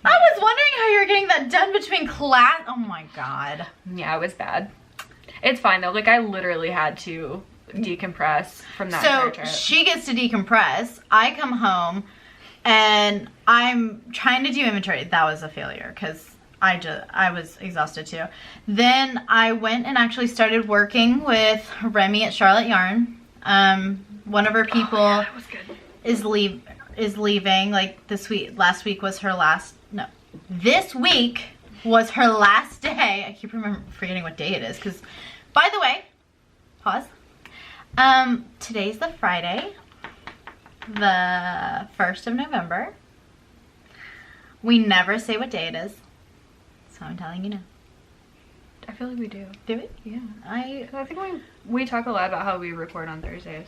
I was wondering how you were getting that done between class. Oh my God. Yeah, it was bad. It's fine though. Like I literally had to decompress from that entire trip. So she gets to decompress. I come home. And I'm trying to do inventory. That was a failure because I was exhausted too. Then I went and actually started working with Remy at Charlotte Yarn. One of her people is leaving. Like this week. Last week was her last. No, this week was her last day. I keep forgetting what day it is. Because, by the way, pause. Today's the Friday. The 1st of November. We never say what day it is, so I'm telling you now. I feel like we do. Do we? Yeah. I think we talk a lot about how we record on Thursdays.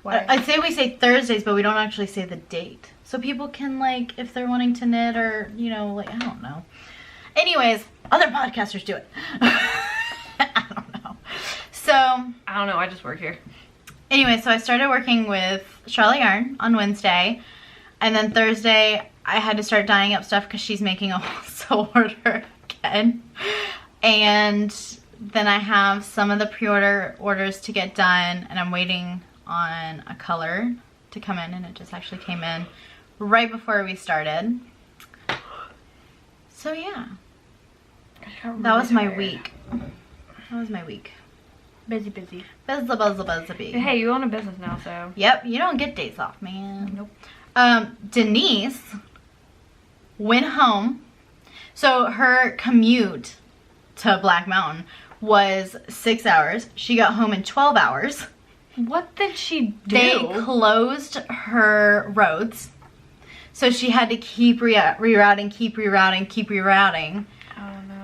Why? I'd say we say Thursdays, but we don't actually say the date, so people can like if they're wanting to knit or you know like I don't know. Anyways, other podcasters do it. I don't know. So I don't know. I just work here. anyway, so I started working with Charlotte Yarn on Wednesday. And then Thursday, I had to start dyeing up stuff because she's making a wholesale order again. And then I have some of the pre-order orders to get done. And I'm waiting on a color to come in. And it just actually came in right before we started. So yeah. That was my week. That was my week. Busy. Busy. Hey, you own a business now, so. Yep, you don't get days off, man. Nope. Denise went home. So her commute to Black Mountain was 6 hours. She got home in 12 hours. What did she do? They closed her roads. So she had to keep rerouting.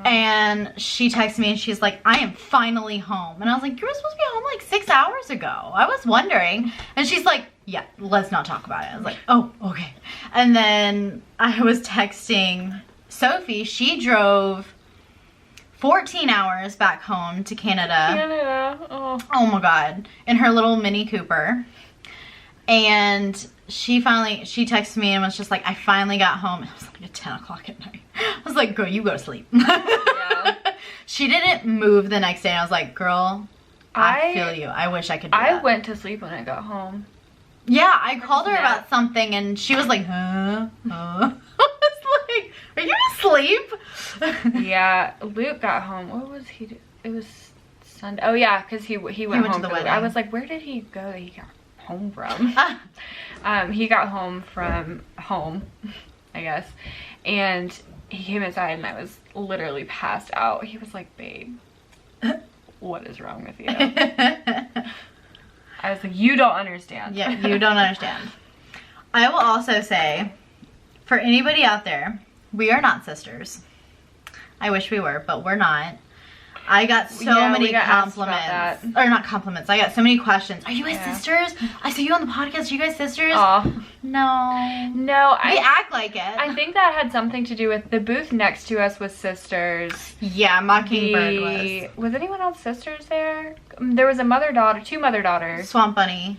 And she texted me and she's like, I am finally home. And I was like, you were supposed to be home like 6 hours ago. I was wondering. And she's like, yeah, let's not talk about it. I was like, oh, okay. And then I was texting Sophie. She drove 14 hours back home to Canada. Oh my God. In her little Mini Cooper. And she texted me and was just like, I finally got home. It was like at 10 o'clock at night. I was like, girl, you go to sleep. Yeah. She didn't move the next day. And I was like, girl, I feel you. I wish I could do that. I went to sleep when I got home. Yeah, I called her about something and she was like, huh? I was like, are you asleep? Yeah, Luke got home. What was he doing? It was Sunday. Oh yeah, because he went home to the wedding. I was like, where did he go that he got home from? He got home from home, I guess, and he came inside and I was literally passed out. He was like, babe, what is wrong with you? I was like, you don't understand. Yeah, you don't understand. I will also say, for anybody out there, we are not sisters. I wish we were, but we're not. I got so many compliments. Or not compliments. I got so many questions. Are you guys sisters? I saw you on the podcast. Are you guys sisters? Oh. No. No. We act like it. I think that had something to do with the booth next to us was sisters. Yeah, Mockingbird was. Was anyone else sisters there? There was a mother-daughter, two mother-daughters. Swamp Bunny.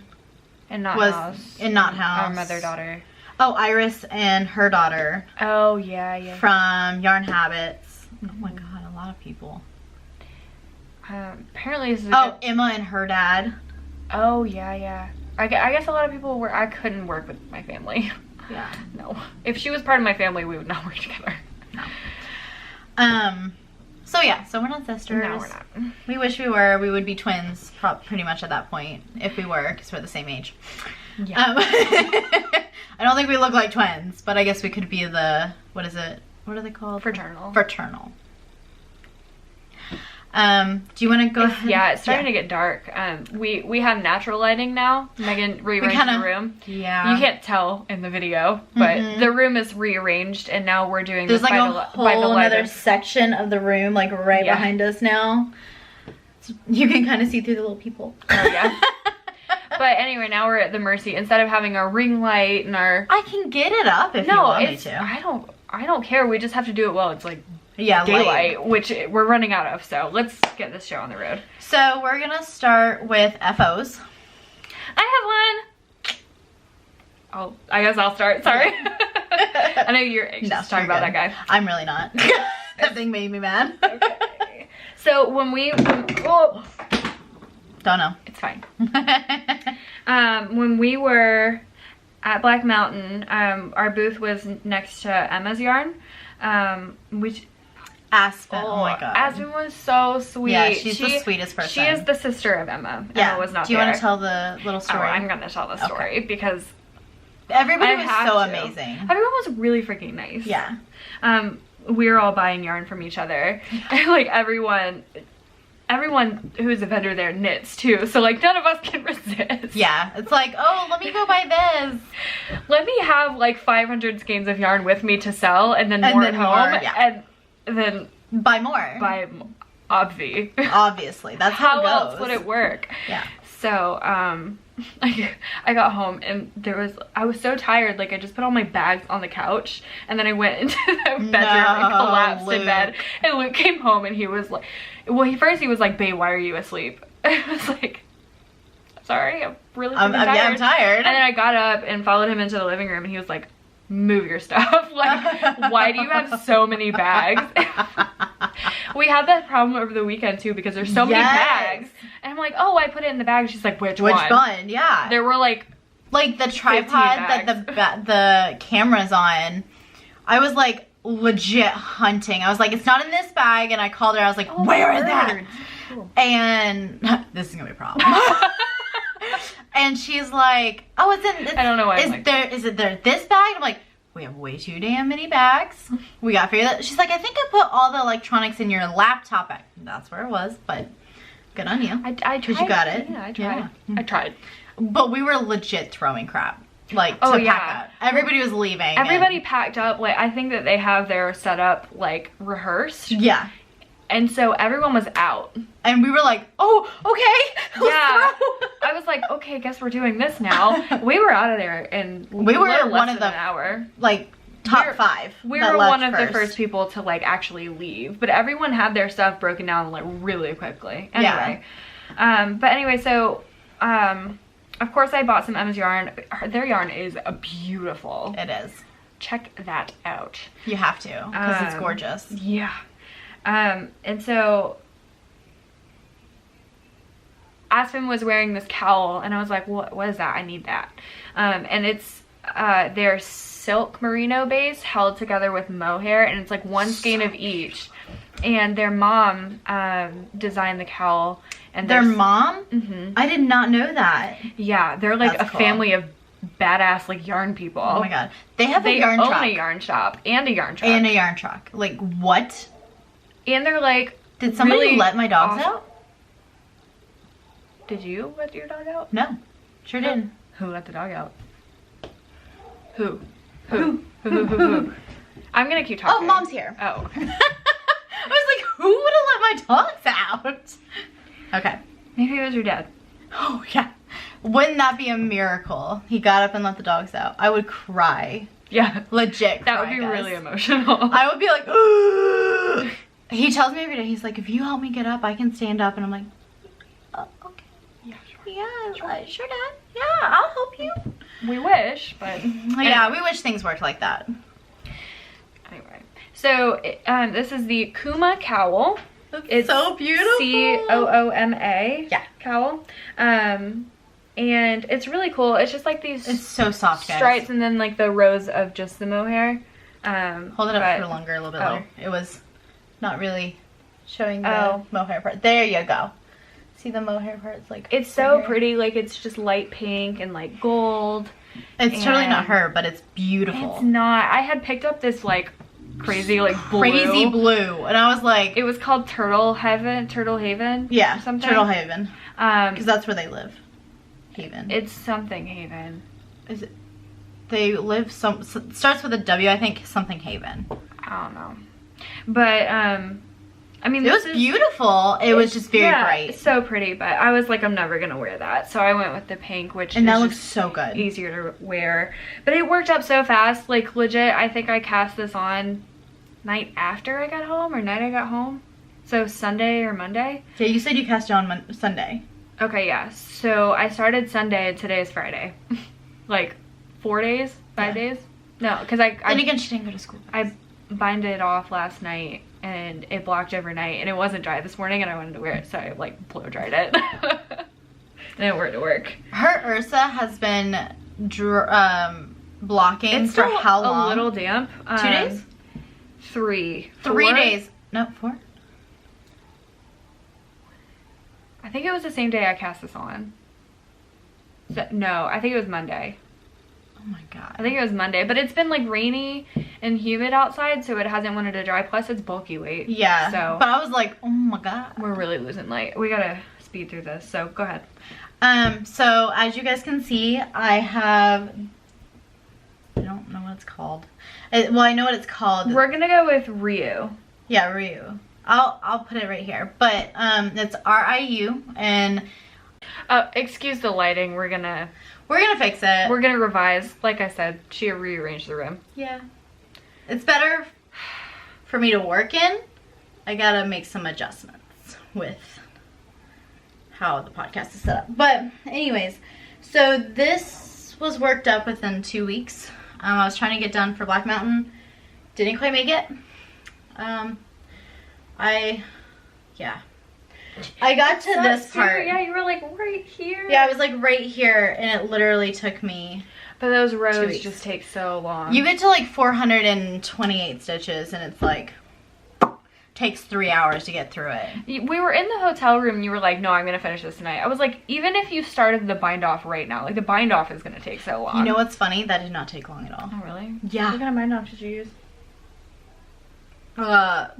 And Not was House. In Not House. Our mother-daughter. Oh, Iris and her daughter. Oh, yeah. From Yarn Habits. Oh my God, a lot of people. Apparently this is Emma and her dad. Oh, yeah. I guess a lot of people were... I couldn't work with my family. Yeah. No. If she was part of my family, we would not work together. No. So yeah, so we're not sisters. No, we're not. We wish we were. We would be twins pretty much at that point if we were, because we're the same age. Yeah. I don't think we look like twins, but I guess we could be the... What is it? What are they called? Fraternal. Do you want to go ahead? Yeah, it's starting to get dark. We have natural lighting now. Megan rearranged the room. Yeah. You can't tell in the video, but the room is rearranged, and now we're doing There's this like a whole another section of the room, like right behind us now. So you can kind of see through the little people. Oh yeah. But anyway, now we're at the mercy. Instead of having our ring light and our... I can get it up if you want me to. I don't care. We just have to do it well. It's like... Yeah, daylight, which we're running out of, so let's get this show on the road. So we're gonna start with FOs. I have one. I guess I'll start. Sorry. I know you're anxious to talk about that guy. I'm really not. That thing made me mad. Okay. So when we don't know. It's fine. When we were at Black Mountain, our booth was next to Emma's yarn, which. Aspen. Oh my God. Aspen was so sweet. Yeah, she's the sweetest person. She is the sister of Emma. Yeah. Emma was not there. Do you want to tell the little story? Oh, I'm going to tell the story because everybody was so amazing. Everyone was really freaking nice. Yeah. We were all buying yarn from each other. And, like, everyone who's a vendor there knits too, so like none of us can resist. Yeah, it's like, oh, let me go buy this. Let me have like 500 skeins of yarn with me to sell, and then more at home, and then buy more. Buy obvi. Obviously, that's how it goes. How else would it work? Yeah. So I got home and I was so tired, like I just put all my bags on the couch and then I went into the bedroom and collapsed in bed. And Luke came home and he was like, well, he was like, babe, why are you asleep? I was like, sorry, I'm really I'm tired. And then I got up and followed him into the living room, and he was like, move your stuff. Like, why do you have so many bags? We had that problem over the weekend too, because there's so many bags. And I'm like, oh, I put it in the bag. She's like, which one? Which one? Yeah. There were like the tripod that the camera's on. I was like legit hunting. I was like, it's not in this bag. And I called her. I was like, where is that? Cool. And this is gonna be a problem. And she's like, oh, it's in. I don't know why. Is it there? This bag? I'm like, we have way too damn many bags. We gotta figure that. She's like, I think I put all the electronics in your laptop bag. That's where it was, but good on you. I tried. Because you got it. Yeah, I tried. I tried. But we were legit throwing crap. Like, to pack up. Everybody was leaving. Everybody packed up. Like, I think that they have their setup, like, rehearsed. Yeah. And so everyone was out. And we were like, oh, okay. Yeah. I was like, okay, guess we're doing this now. We were out of there in we were less one of than the an hour. Like, top 5. We were one of the first people to, like, actually leave. But everyone had their stuff broken down, like, really quickly. Anyway. Yeah. But anyway, so, of course I bought some Emma's yarn. Their yarn is beautiful. It is. Check that out. You have to, because it's gorgeous. Yeah. And so Aspen was wearing this cowl, and I was like, what is that? I need that. And it's their silk merino base held together with mohair, and it's like one skein of each. And their mom designed the cowl. And their mom? Mm-hmm. I did not know that. Yeah, they're like a family of badass like yarn people. Oh my god. They have a yarn truck. They own a yarn shop and a yarn truck. And a yarn truck. Like, what? And they're like, did somebody really let my dogs out? Did you let your dog out? No. Sure didn't. Who let the dog out? Who? I'm gonna keep talking. Oh, Mom's here. Oh. I was like, who would have let my dogs out? Okay. Maybe it was your dad. Oh, yeah. Wouldn't that be a miracle? He got up and let the dogs out. I would cry. Yeah. Legit cry, that would be guys. really emotional. I would be like, ugh. He tells me every day, he's like, if you help me get up, I can stand up. And I'm like, okay. Yeah, sure. Yeah, sure, Dad. Yeah, I'll help you. We wish, but... Yeah, we wish things worked like that. Anyway. So, this is the Kuma Cowl. It's so beautiful. Cooma. Yeah. Cowl. And it's really cool. It's just like these... It's so soft, guys. Stripes and then like the rows of just the mohair. Hold it up for longer, a little bit longer. It was not really showing the mohair part. There you go. See the mohair part? It's like... It's so pretty. Like, it's just light pink and like gold. It's totally not her, but it's beautiful. It's not. I had picked up this like crazy like crazy blue, and I was like, it was called Turtle Haven. Yeah, or something. Turtle Haven. Because that's where they live. Haven. It's something Haven. Is it? They live starts with a W, I think. Something Haven. I don't know. But I mean, it was beautiful. It was just very bright. It's so pretty. But I was like, I'm never gonna wear that, so I went with the pink, which that looks so good. Easier to wear. But it worked up so fast. Like legit, I think I cast this on night after I got home or night I got home. So Sunday or Monday. Yeah, you said you cast it on Sunday. Okay, yeah. So I started Sunday and today is Friday. Like 4 days, 5 days. No, because Then again, she didn't go to school. I binded it off last night and it blocked overnight and it wasn't dry this morning and I wanted to wear it, so I like blow dried it. And it wore it to work. Her Ursa has been blocking for how long? A little damp. 2 days? 3. 3 days. No, 4. I think it was the same day I cast this on. No, I think it was Monday. Oh my god. I think it was Monday, but it's been like rainy and humid outside, so it hasn't wanted to dry. Plus it's bulky weight. Yeah. So but I was like, oh my god. We're really losing light. We gotta speed through this, so go ahead. So as you guys can see, I have, I don't know what it's called. Well, I know what it's called. We're gonna go with Ryu. Yeah, Ryu. I'll put it right here. But it's RIU, and excuse the lighting. We're gonna fix it. We're gonna revise. Like I said, she rearranged the room. Yeah. It's better for me to work in. I gotta make some adjustments with how the podcast is set up. But anyways, so this was worked up within 2 weeks. I was trying to get done for Black Mountain. Didn't quite make it. I got to this part. Yeah, you were like right here. Yeah, I was like right here, and it literally took me. But those rows just take so long. You get to like 428 stitches, and it's like takes 3 hours to get through it. We were in the hotel room, and you were like, "No, I'm gonna finish this tonight." I was like, even if you started the bind off right now, like the bind off is gonna take so long. You know what's funny? That did not take long at all. Oh really? Yeah. What kind of bind off did you use?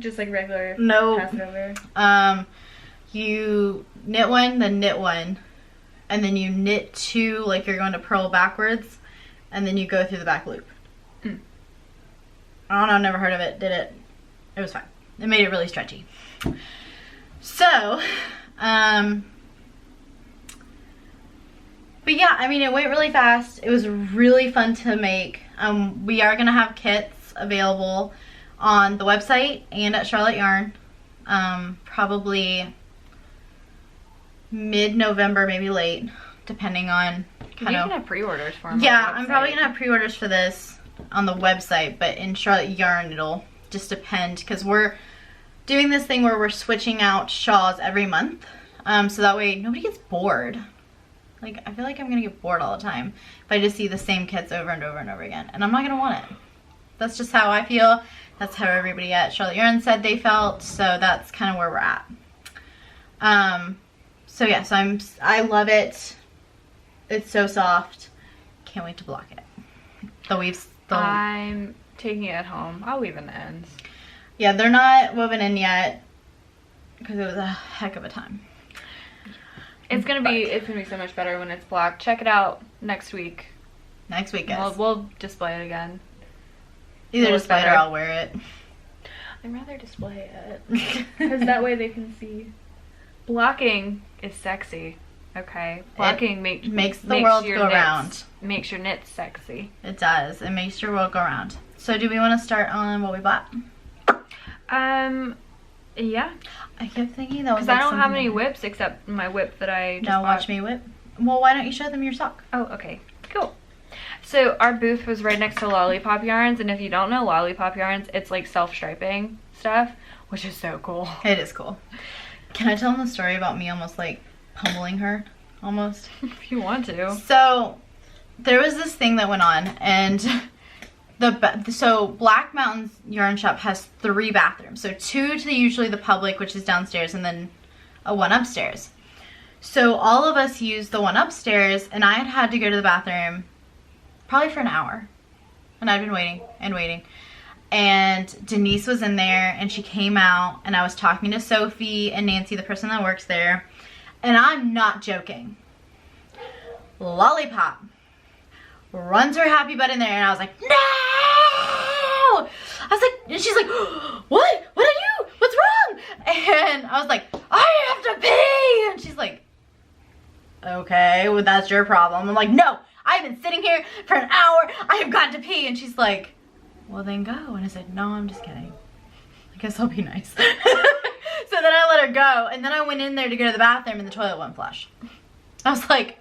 Just like regular. No. Pass it over. You knit one, then knit one, and then you knit two like you're going to purl backwards, and then you go through the back loop. I don't know, never heard of it, did it. It was fine. It made it really stretchy. So, but yeah, I mean, it went really fast. It was really fun to make. We are going to have kits available on the website and at Charlotte Yarn. Probably mid-November, maybe late, depending on You can have pre-orders for them. Yeah, I'm probably going to have pre-orders for this on the website, but in Charlotte Yarn, it'll just depend, because we're doing this thing where we're switching out shawls every month, so that way nobody gets bored. Like, I feel like I'm going to get bored all the time if I just see the same kits over and over and over again, and I'm not going to want it. That's just how I feel. That's how everybody at Charlotte Yarn said they felt, so that's kind of where we're at. So yeah, so I love it. It's so soft. Can't wait to block it. I'm taking it home. I'll weave in the ends. Yeah, they're not woven in yet because it was a heck of a time. It's gonna be so much better when it's blocked. Check it out next week. Next week, guys. We'll display it again. Either display it or I'll wear it. I'd rather display it because that way they can see. Blocking is sexy. Okay, blocking makes the world go around. Makes your knits sexy. It does. It makes your world go around. So, do we want to start on what we bought? Yeah. I kept thinking that was. Because I don't have any whips except my whip that I just bought. Watch me whip. Well, why don't you show them your sock? Oh, okay. Cool. So our booth was right next to Lollipop Yarns, and if you don't know Lollipop Yarns, it's like self-striping stuff, which is so cool. It is cool. Can I tell them the story about me almost like pummeling her? Almost. If you want to. So there was this thing that went on, and so Black Mountain's yarn shop has 3 bathrooms. So 2 to usually the public, which is downstairs, and then a one upstairs. So all of us used the one upstairs, and I had to go to the bathroom probably for an hour. And I'd been waiting and waiting. And Denise was in there, and she came out, and I was talking to Sophie and Nancy, the person that works there. And I'm not joking. Lollipop runs her happy butt in there, and I was like, no! I was like, and she's like, what? What are you? What's wrong? And I was like, I have to pee! And she's like, okay, well, that's your problem. I'm like, no, I've been sitting here for an hour. I have got to pee. And she's like, well, then go. And I said, no, I'm just kidding. I guess I'll be nice. So then I let her go. And then I went in there to go to the bathroom, and the toilet wouldn't flush. I was like,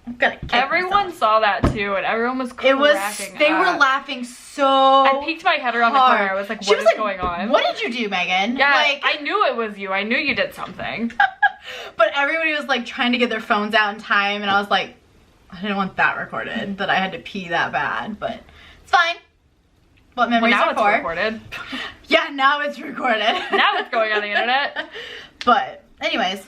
I'm gonna kick Everyone myself. saw that too, and everyone was cracking They up. were laughing so I peeked my head around hard. the corner. I was like, what is going on? What did you do, Megan? Yeah, like, I knew it was you. I knew you did something. But everybody was like trying to get their phones out in time, and I was like, I didn't want that recorded, that I had to pee that bad, but it's fine. What memories now are it's for. recorded. Yeah, now it's recorded. Now it's going on the internet. But anyways.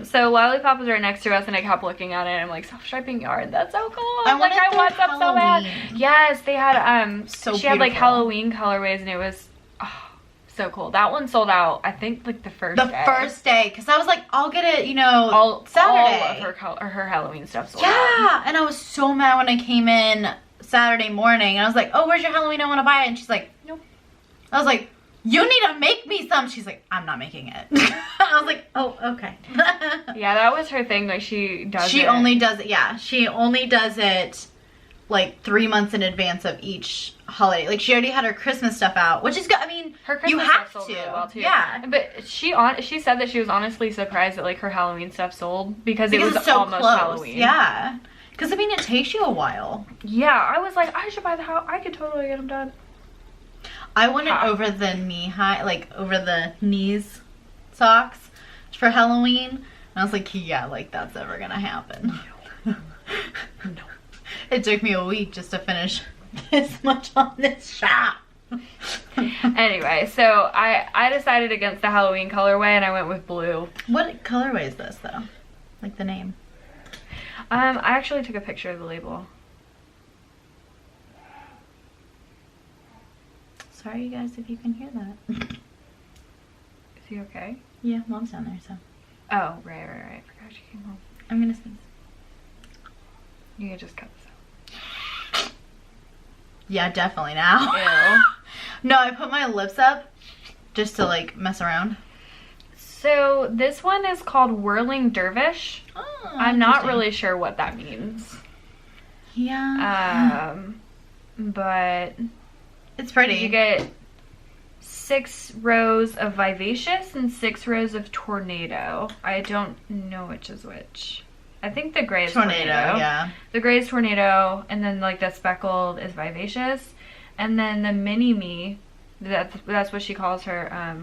So Lollipop was right next to us, and I kept looking at it, and I'm like, self-striping yarn, that's so cool. I like, I want that so bad. Yes, they had, she had like Halloween colorways, and it was so cool. That one sold out, I think, like the first day. The first day, because I was like, I'll get it, you know, Saturday. All of her Halloween stuff sold out. Yeah, and I was so mad when I came in Saturday morning, and I was like, oh, where's your Halloween? I want to buy it. And she's like, nope. I was like, you need to make me some. She's like, I'm not making it. I was like, oh, okay. Yeah, that was her thing. Like, she only does it. Yeah, she only does it like 3 months in advance of each holiday. Like she already had her Christmas stuff out, which is good. I mean, her Christmas you have stuff sold to. really well too. Yeah. But she said that she was honestly surprised that like her Halloween stuff sold because it was it's so almost close. Halloween. Yeah. Because I mean, it takes you a while. Yeah, I was like, I should buy the house. I could totally get them done. I wanted over the knee high, like over the knees socks for Halloween. And I was like, yeah, like that's never gonna happen. No. It took me a week just to finish this much on this shop. Anyway, so I decided against the Halloween colorway and I went with blue. What colorway is this though? Like the name? I actually took a picture of the label. Sorry you guys if you can hear that. Is he okay? Yeah, Mom's down there, so. Oh, right. Forgot she came home. I'm gonna sneeze. You can just cut this out. Yeah, definitely now. Ew. No, I put my lips up just to like mess around. So this one is called Whirling Dervish. Oh, I'm not really sure what that means. Yeah. But it's pretty. you get 6 rows of Vivacious and 6 rows of Tornado. I don't know which is which. I think the gray is Tornado. Yeah. The gray is Tornado, and then like the speckled is Vivacious, and then the mini me, that's what she calls her.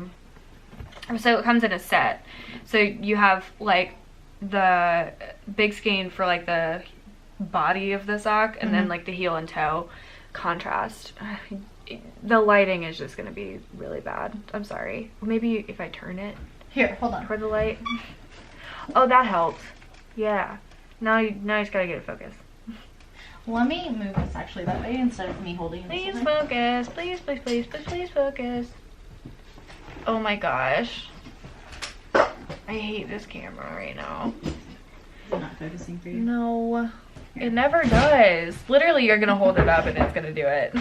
So it comes in a set. So you have like the big skein for like the body of the sock, and then like the heel and toe contrast. The lighting is just gonna be really bad. I'm sorry. Maybe if I turn it Here, hold on. for the light. Oh, that helped. Yeah. Now you just gotta get it focused. Let me move this actually that way instead of me holding Please this. focus. Please focus. Oh my gosh. I hate this camera right now. It's not focusing for you. No. It never does. Literally, you're gonna hold it up and it's gonna do it.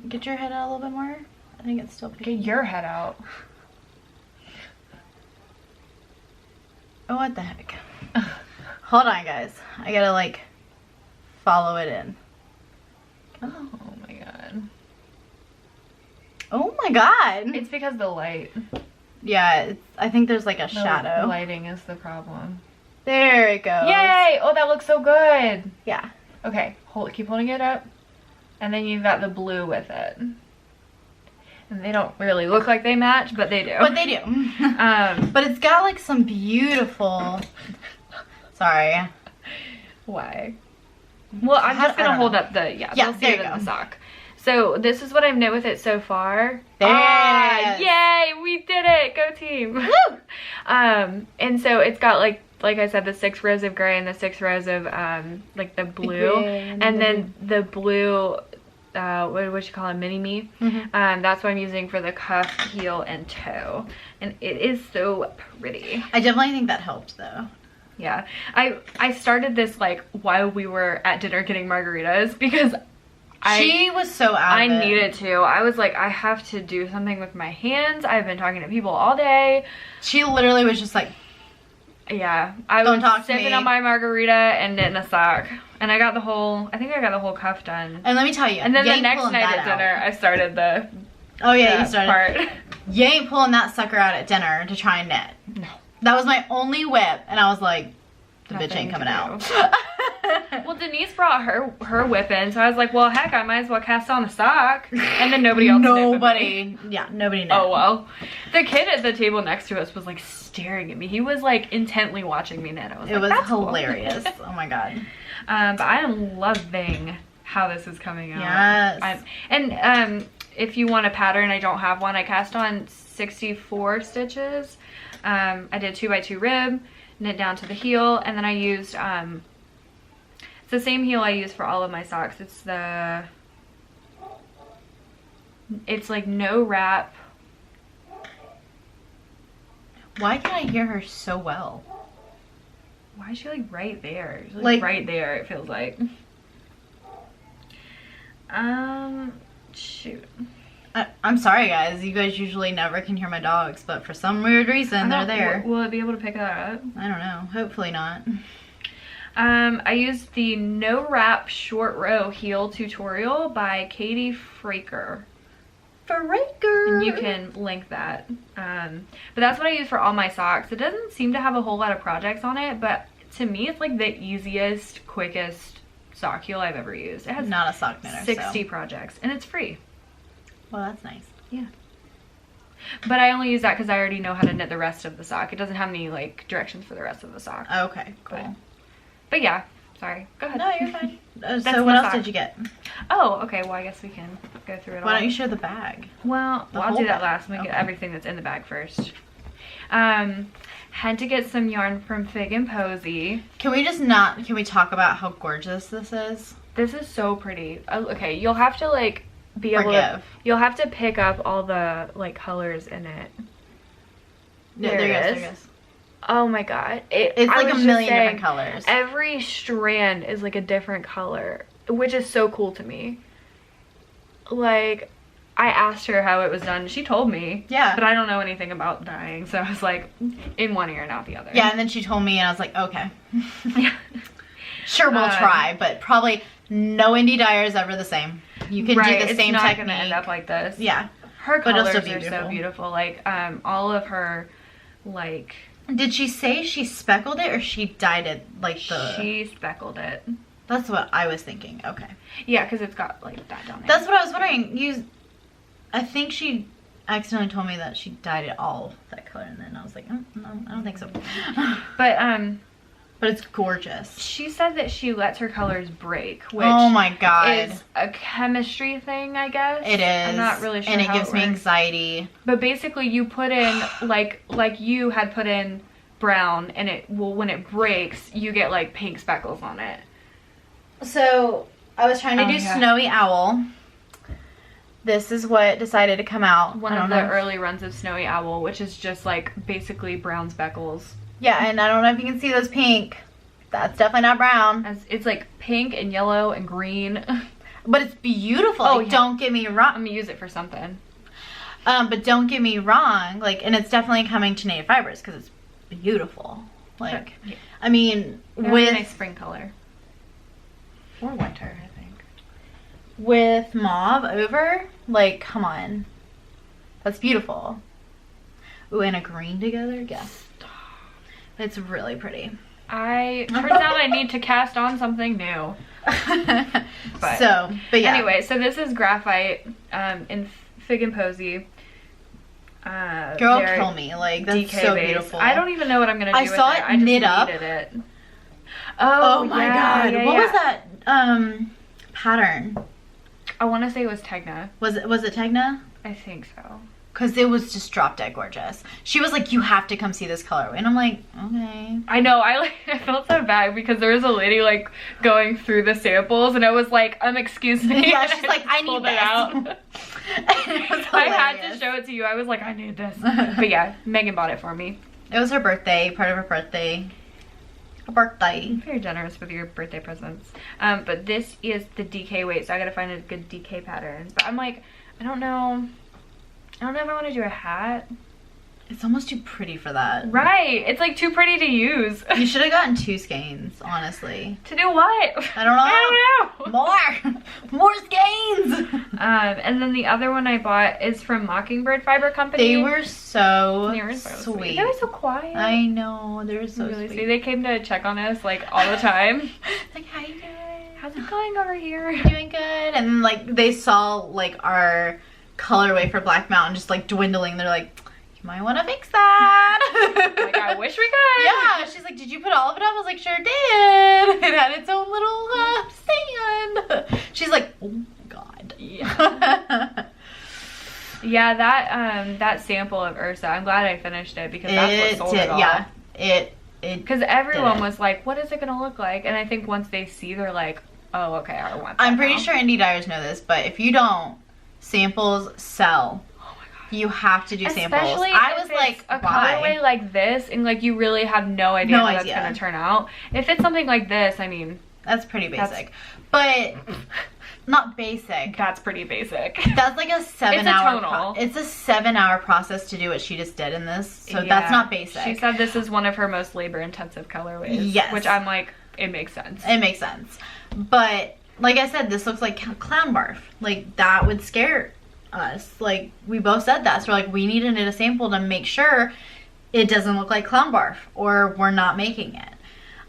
Get your head out a little bit more. I think it's still picking. Get your head out. Oh, what the heck? Hold on, guys. I gotta like follow it in. Oh my god. Oh my god. It's because of the light. Yeah, I think there's like a The shadow. lighting is the problem. There it goes. Yay! Oh, that looks so good. Yeah. Okay, keep holding it up. And then you've got the blue with it. And they don't really look like they match, but they do. But they do. But it's got like some beautiful... Sorry. Why? Well, I'm just going to hold up the... Yeah, they'll see it in the sock. So this is what I've knit with it so far. There it is. Yay! We did it! Go team! Woo! And so it's got like I said, the 6 rows of gray and the 6 rows of like the blue, and then the blue, what you call it, mini me. That's what I'm using for the cuff, heel, and toe, and it is so pretty. I definitely think that helped though. Yeah, I started this like while we were at dinner getting margaritas because She was so out of I it. needed to. I was like, I have to do something with my hands. I've been talking to people all day. She literally was just like, yeah, I Don't was talk to sipping me. on my margarita and knitting a sock, and I got the whole. I think I got the whole cuff done. and let me tell you, And then you the ain't next pulling night that at out. dinner, I started the Oh yeah, you started. part. You ain't pulling that sucker out at dinner to try and knit. No. That was my only whip, and I was like, the bitch Nothing ain't coming to out. Well, Denise brought her whip in, so I was like, well, heck, I might as well cast on a sock. And then nobody else knit with me. Nobody knit. Oh well. The kid at the table next to us was like staring at me. He was like intently watching me knit. I was It like, was that's cool. hilarious. Oh my god. But I am loving how this is coming out. Yes. And if you want a pattern, I don't have one. I cast on 64 stitches. I did 2x2 rib, knit down to the heel, and then I used it's the same heel I use for all of my socks. It's like no wrap. Why can I hear her so well? Why is she like right there? She's Like- right there, it feels like. Shoot. I'm sorry, guys. You guys usually never can hear my dogs, but for some weird reason, they're there. Will it be able to pick that up? I don't know. Hopefully not. I used the No Wrap Short Row Heel Tutorial by Katie Fraker. And you can link that. But that's what I use for all my socks. It doesn't seem to have a whole lot of projects on it, but to me, it's like the easiest, quickest sock heel I've ever used. It has not a sock knitter, 60 projects, and it's free. Well, that's nice. Yeah. But I only use that because I already know how to knit the rest of the sock. It doesn't have any like directions for the rest of the sock. Okay, cool. But yeah, sorry. Go ahead. No, you're fine. So what else did you get? Oh, okay. Well, I guess we can go through it all. Why don't you show the bag? Well, I'll do that last. Let me get everything that's in the bag first. Had to get some yarn from Fig and Posy. Can we talk about how gorgeous this is? This is so pretty. Okay, you'll have to like you'll have to pick up all the like colors in it. There it is. Oh my god. It's like a million different colors. Every strand is like a different color, which is so cool to me. Like, I asked her how it was done. She told me. Yeah. But I don't know anything about dyeing, so I was like, in one ear and out the other. Yeah, and then she told me, and I was like, okay. Sure, we'll try, but probably no indie dyer is ever the same. You can do the same technique. It's not gonna end up like this. Yeah. Her colors are so beautiful. Like, all of her, like... Did she say she speckled it or she dyed it like the... She speckled it. That's what I was thinking. Okay. Yeah, because it's got like dye down there. That's what I was wondering. I think she accidentally told me that she dyed it all that color, and then I was like, oh, no, I don't think so. But it's gorgeous. She said that she lets her colors break, which oh my god, is a chemistry thing, I guess. It is. I'm not really sure. And it gives me anxiety. But basically, you put in like you had put in brown, and when it breaks, you get like pink speckles on it. So I was trying to do Snowy Owl. This is what decided to come out. One of the early runs of Snowy Owl, which is just like basically brown speckles. Yeah, and I don't know if you can see those pink. That's definitely not brown. It's like pink and yellow and green. But it's beautiful. Oh, like, don't get me wrong. I'm gonna use it for something. But don't get me wrong. Like, and it's definitely coming to Native Fibers because it's beautiful. Like, yeah. I mean, with a nice spring color. Or winter, I think. With mauve over, like, come on. That's beautiful. Ooh, and a green together? Yes. It's really pretty. Turns out I need to cast on something new. But yeah. Anyway, so this is graphite in Fig and Posy. Girl, kill me. Like, that's DK so beautiful. I don't even know what I'm going to do with it. I saw it knit up. It. Oh my god. What was that pattern? I want to say it was Tegna. Was it Tegna? I think so. Because it was just drop dead gorgeous. She was like, you have to come see this colorway. And I'm like, okay. I know. I felt so bad because there was a lady like going through the samples and I was like, excuse me. Yeah, she's like, I need this. Out. I had to show it to you. I was like, I need this. But yeah, Megan bought it for me. It was her birthday, part of her birthday. Very generous with your birthday presents. But this is the DK weight, so I gotta find a good DK pattern. But I'm like, I don't know if I want to do a hat. It's almost too pretty for that. Right. It's like too pretty to use. You should have gotten 2 skeins, honestly. To do what? I don't know. More skeins. And then the other one I bought is from Mockingbird Fiber Company. They were so sweet. They were so quiet. I know. They were so really sweet. They came to check on us like all the time. Like, how you doing? How's it going over here? You're doing good. And then like they saw like our colorway for Black Mountain just like dwindling. They're like, you might want to fix that. Like, I wish we could. Yeah, she's like, did you put all of it up? I was like, sure did. It had its own little stand. She's like, oh my god. Yeah. Yeah, that sample of Ursa, I'm glad I finished it because that's what sold it all. Yeah, because everyone was like, what is it gonna look like? And I think once they see, they're like, oh, okay, I want that. I'm pretty sure indie dyers know this, but if you don't, samples sell. Oh my god. You have to do samples. Especially I was like, a colorway like this, and like you really have no idea how that's gonna turn out. If it's something like this, I mean, that's pretty basic. But not basic. That's pretty basic. That's like a 7-hour. tonal. It's a 7-hour process to do what she just did in this. So that's not basic. She said this is one of her most labor-intensive colorways. Yes. Which I'm like, it makes sense. It makes sense. But like I said, this looks like clown barf. Like, that would scare us. Like, we both said that. So we're like, we need to knit a sample to make sure it doesn't look like clown barf, or we're not making it.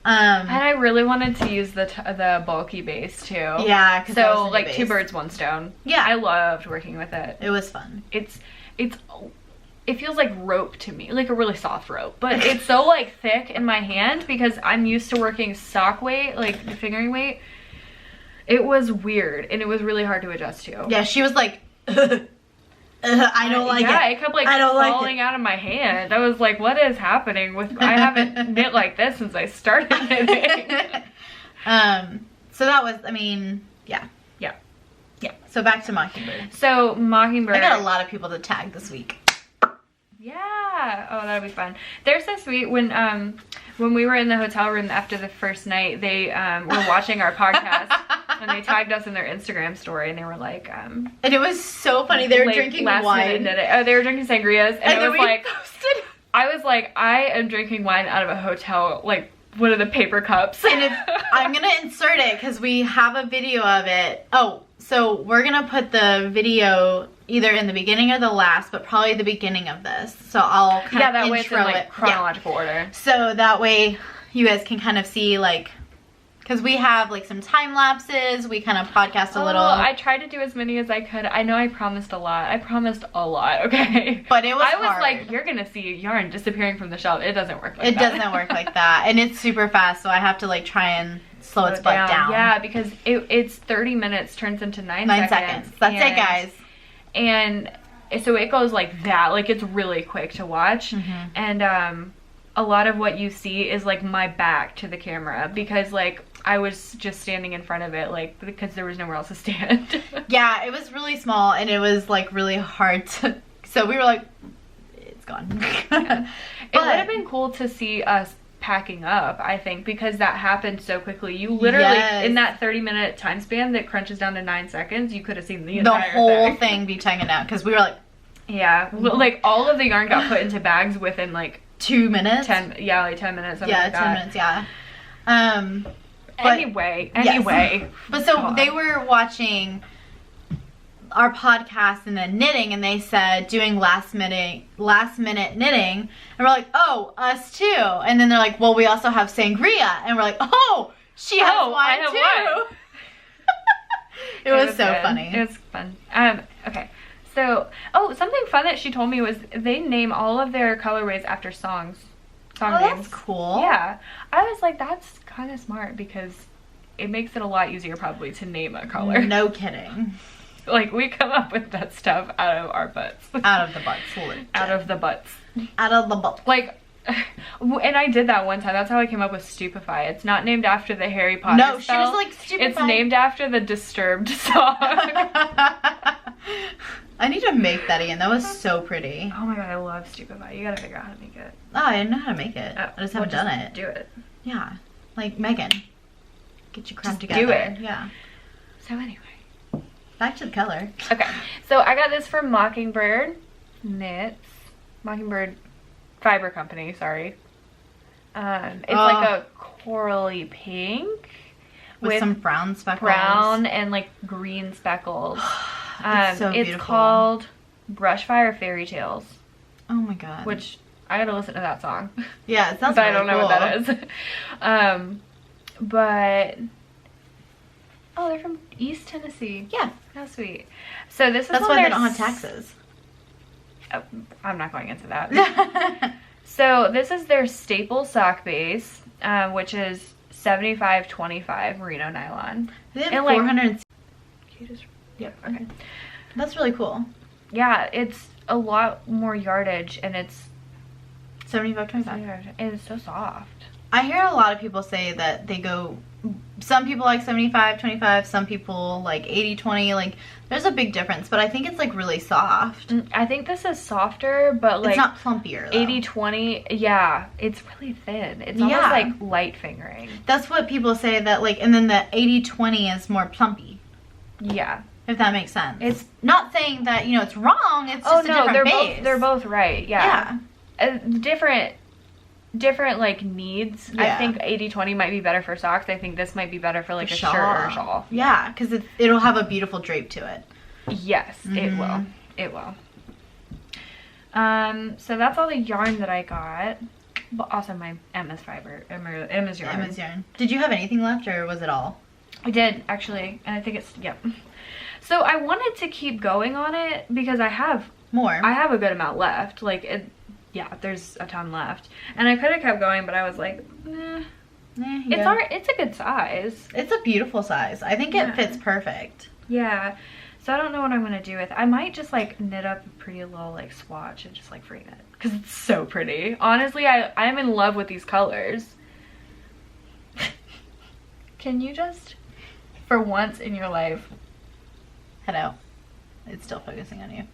And I really wanted to use the bulky base too. Yeah. So like 2 birds, 1 stone. Yeah. I loved working with it. It was fun. It feels like rope to me, like a really soft rope, but it's so like thick in my hand because I'm used to working sock weight, like the fingering weight. It was weird, and it was really hard to adjust to. Yeah, she was like, I don't like it. Yeah, it kept like falling out of my hand. I was like, what is happening with, I haven't knit like this since I started knitting. So that was, I mean, yeah. So back to Mockingbird. So Mockingbird. I got a lot of people to tag this week. Yeah. Oh, that'll be fun. They're so sweet. When we were in the hotel room after the first night, they were watching our podcast and they tagged us in their Instagram story, and they were like, and it was so funny. They were drinking wine. They were drinking sangrias, and I was like, I am drinking wine out of a hotel, like one of the paper cups. And I'm gonna insert it because we have a video of it. Oh, so we're gonna put the video either in the beginning or the last, but probably the beginning of this. So I'll kind of that way it's in like it. chronological order. So that way you guys can kind of see, like, because we have like some time lapses. We kind of podcast a little. I tried to do as many as I could. I know I promised a lot. Okay. But it was I was hard. like, you're gonna see yarn disappearing from the shelf. It doesn't work like that. It doesn't work like that, and it's super fast. So I have to like try and slow its butt down. Yeah, because it's 30 minutes turns into 9 seconds. That's it, guys. And so it goes like that. Like, it's really quick to watch. Mm-hmm. And a lot of what you see is like my back to the camera, because like I was just standing in front of it, like, because there was nowhere else to stand. Yeah, it was really small, and it was like really hard to, so we were like, it's gone. Yeah. It would have been cool to see us packing up, I think, because that happened so quickly. You literally, in that 30-minute time span that crunches down to 9 seconds, you could have seen the entire whole thing be taken out, because we were like, yeah, like all of the yarn got put into bags within like 2 minutes. 10 minutes. Yeah, like 10 that. minutes. Yeah. Anyway. Yes. But so they were watching our podcast and then knitting, and they said doing last minute knitting, and we're like, oh, us too. And then they're like, well, we also have sangria, and we're like, oh, she has wine too. It was so funny. It was fun. Okay. So, something fun that she told me was they name all of their colorways after song names. That's cool. Yeah. I was like, that's kind of smart, because it makes it a lot easier probably to name a color. No kidding. Like, we come up with that stuff out of our butts. Out of the butts. Legit. Out of the butts. Out of the butts. Like, and I did that one time. That's how I came up with Stupefy. It's not named after the Harry Potter No, spell. she was like, Stupefy. It's named after the Disturbed song. I need to make that again. That was so pretty. Oh my god, I love Stupefy. You gotta figure out how to make it. Oh, I didn't know how to make it. I just haven't done it. Do it. Yeah. Like, Megan. Get your crap together. Do it. Yeah. So anyway. Back to the color. Okay. So I got this from Mockingbird Knits. Mockingbird Fiber Company, sorry. It's like a corally pink. With some brown speckles. Brown and like green speckles. It's so beautiful. It's called Brushfire Fairy Tales. Oh my god. Which, I gotta listen to that song. Yeah, it sounds really cool. I don't know what that is. But... Oh, they're from East Tennessee. Yeah. How sweet. So this is That's why they don't have taxes. Oh, I'm not going into that. So this is their staple sock base, which is 75/25 merino nylon. They have 400. Yep. Okay. That's really cool. Yeah, it's a lot more yardage, and it's 75/25. And it's so soft. I hear a lot of people say that they go. Some people like 75/25. Some people like 80/20. Like, there's a big difference, but I think it's like really soft. I think this is softer, but like it's not plumpier. 80/20. Yeah, it's really thin. It's almost like light fingering. That's what people say, that like, and then the 80/20 is more plumpy. Yeah. If that makes sense. It's not saying that, you know, it's wrong. It's just a different base. They're both right. Yeah. Different like needs. Yeah. I think 80/20 might be better for socks. I think this might be better for like a shirt or a shawl. Yeah, because it'll have a beautiful drape to it. Yes, it will. It will. So that's all the yarn that I got. But also my Emma's yarn. Did you have anything left, or was it all? I did, actually, and I think it's, yep. So I wanted to keep going on it because I have a good amount left. Like, there's a ton left. And I could have kept going, but I was like, it's a good size. It's a beautiful size. I think it fits perfect. Yeah. So I don't know what I'm going to do with it. I might just, like, knit up a pretty little, like, swatch and just, like, frame it. Because it's so pretty. Honestly, I'm in love with these colors. Can you just, for once in your life... Hello. It's still focusing on you.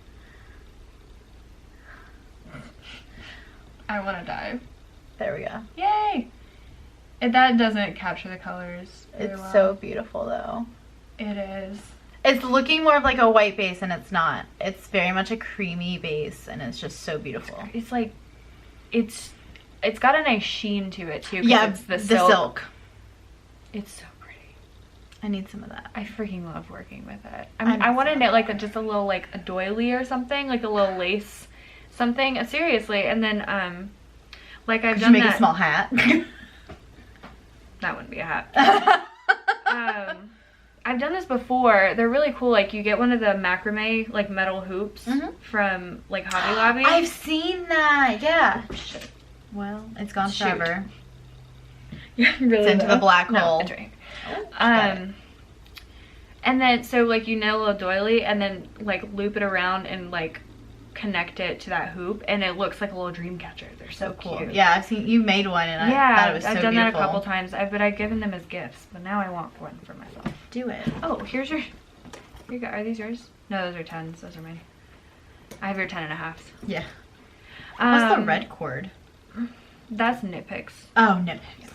I want to die. There we go. Yay! That doesn't capture the colors very well. It's so beautiful, though. It is. It's looking more of like a white base, and it's not. It's very much a creamy base, and it's just so beautiful. It's like, it's got a nice sheen to it, too. Yeah, it's the silk. It's so pretty. I need some of that. I freaking love working with it. I want to knit like just a little, like a doily or something, like a little lace something. Seriously, and then like I've done that. Could you make a small hat? That wouldn't be a hat. I've done this before. They're really cool. Like, you get one of the macrame, like, metal hoops from, like, Hobby Lobby. I've seen that. Yeah. Shit. Well, it's gone forever. Yeah, really. It's into the black hole. It's right. And then, so, like, you knit a little doily and then, like, loop it around and, like, connect it to that hoop, and it looks like a little dream catcher. They're so cool. Cute. Yeah, I've seen you made one, and I thought it was so beautiful. I've done that a couple times, but I've given them as gifts, but now I want one for myself. Do it. Oh, here's your. Here you go. Are these yours? No, those are 10s. Those are mine. I have your 10.5s. Yeah. What's the red cord? That's Knit Picks. Oh, Knit Picks.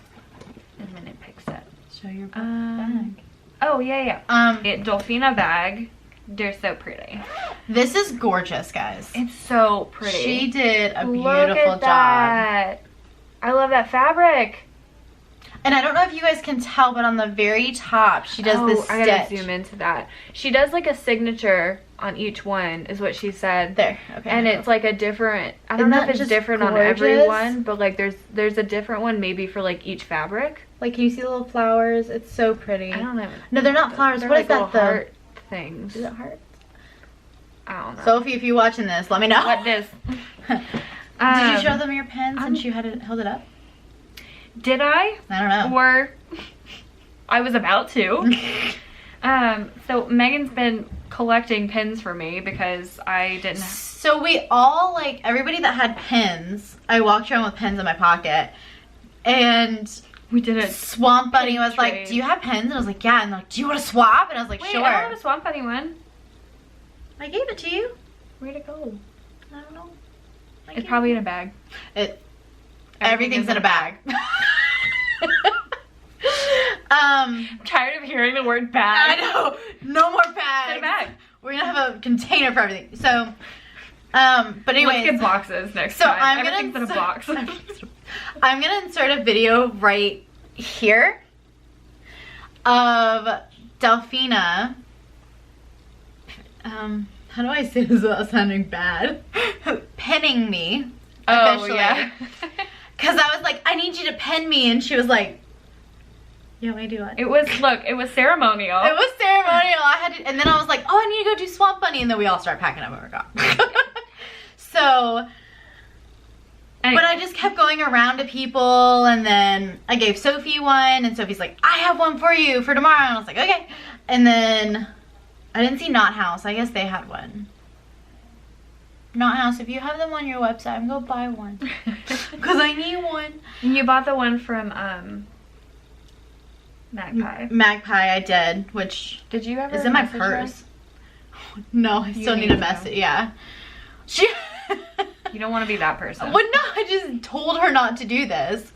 And the Knit Pick set. Show your bag. Oh yeah. Dolphina bag. They're so pretty. This is gorgeous, guys. It's so pretty. She did a beautiful Look at that. job. I love that fabric. And I don't know if you guys can tell, but on the very top, she does this stitch. I gotta zoom into that. She does like a signature on each one, is what she said. There, okay. And it's like a different, I don't know if it's different on every one, but like there's a different one maybe for like each fabric. Like, can you see the little flowers? It's so pretty. I don't know. No, they're not flowers. They're what like is that? Little heart things. Is it hearts? I don't know. Sophie, if you're watching this, let me know. What this? Did you show them your pen since you had held it up? Did I? I don't know. Or I was about to. So Megan's been collecting pins for me because I didn't. So we all, like, everybody that had pins, I walked around with pins in my pocket, and we did it. Swamp Bunny was like, "Do you have pins?" And I was like, "Yeah." And they're like, "Do you want to swap?" And I was like, "Sure." I don't have a Swamp Bunny one. I gave it to you. Where'd it go? I don't know. It's probably in a bag. Everything's in a bag. I'm tired of hearing the word bag. I know. No more bags. In a bag. We're gonna have a container for everything. So, but anyways. Let's get boxes next time. Everything's in a box. I'm gonna insert a video right here of Delphina. How do I say this without sounding bad? Penning me. Oh, yeah. Because I was like, I need you to pen me. And she was like, you want me to do what? It was ceremonial. It was ceremonial. And then I was like, oh, I need to go do Swamp Bunny. And then we all start packing up and we're gone. So, anyway. But I just kept going around to people. And then I gave Sophie one. And Sophie's like, I have one for you for tomorrow. And I was like, okay. And then I didn't see Knot House. I guess they had one. Knot House, if you have them on your website, I'm gonna buy one. Because I need one. And you bought the one from Magpie. Magpie, I did, which did you ever is in my purse. No, I still need a message. Yeah. You don't want to be that person. Well, no, I just told her not to do this.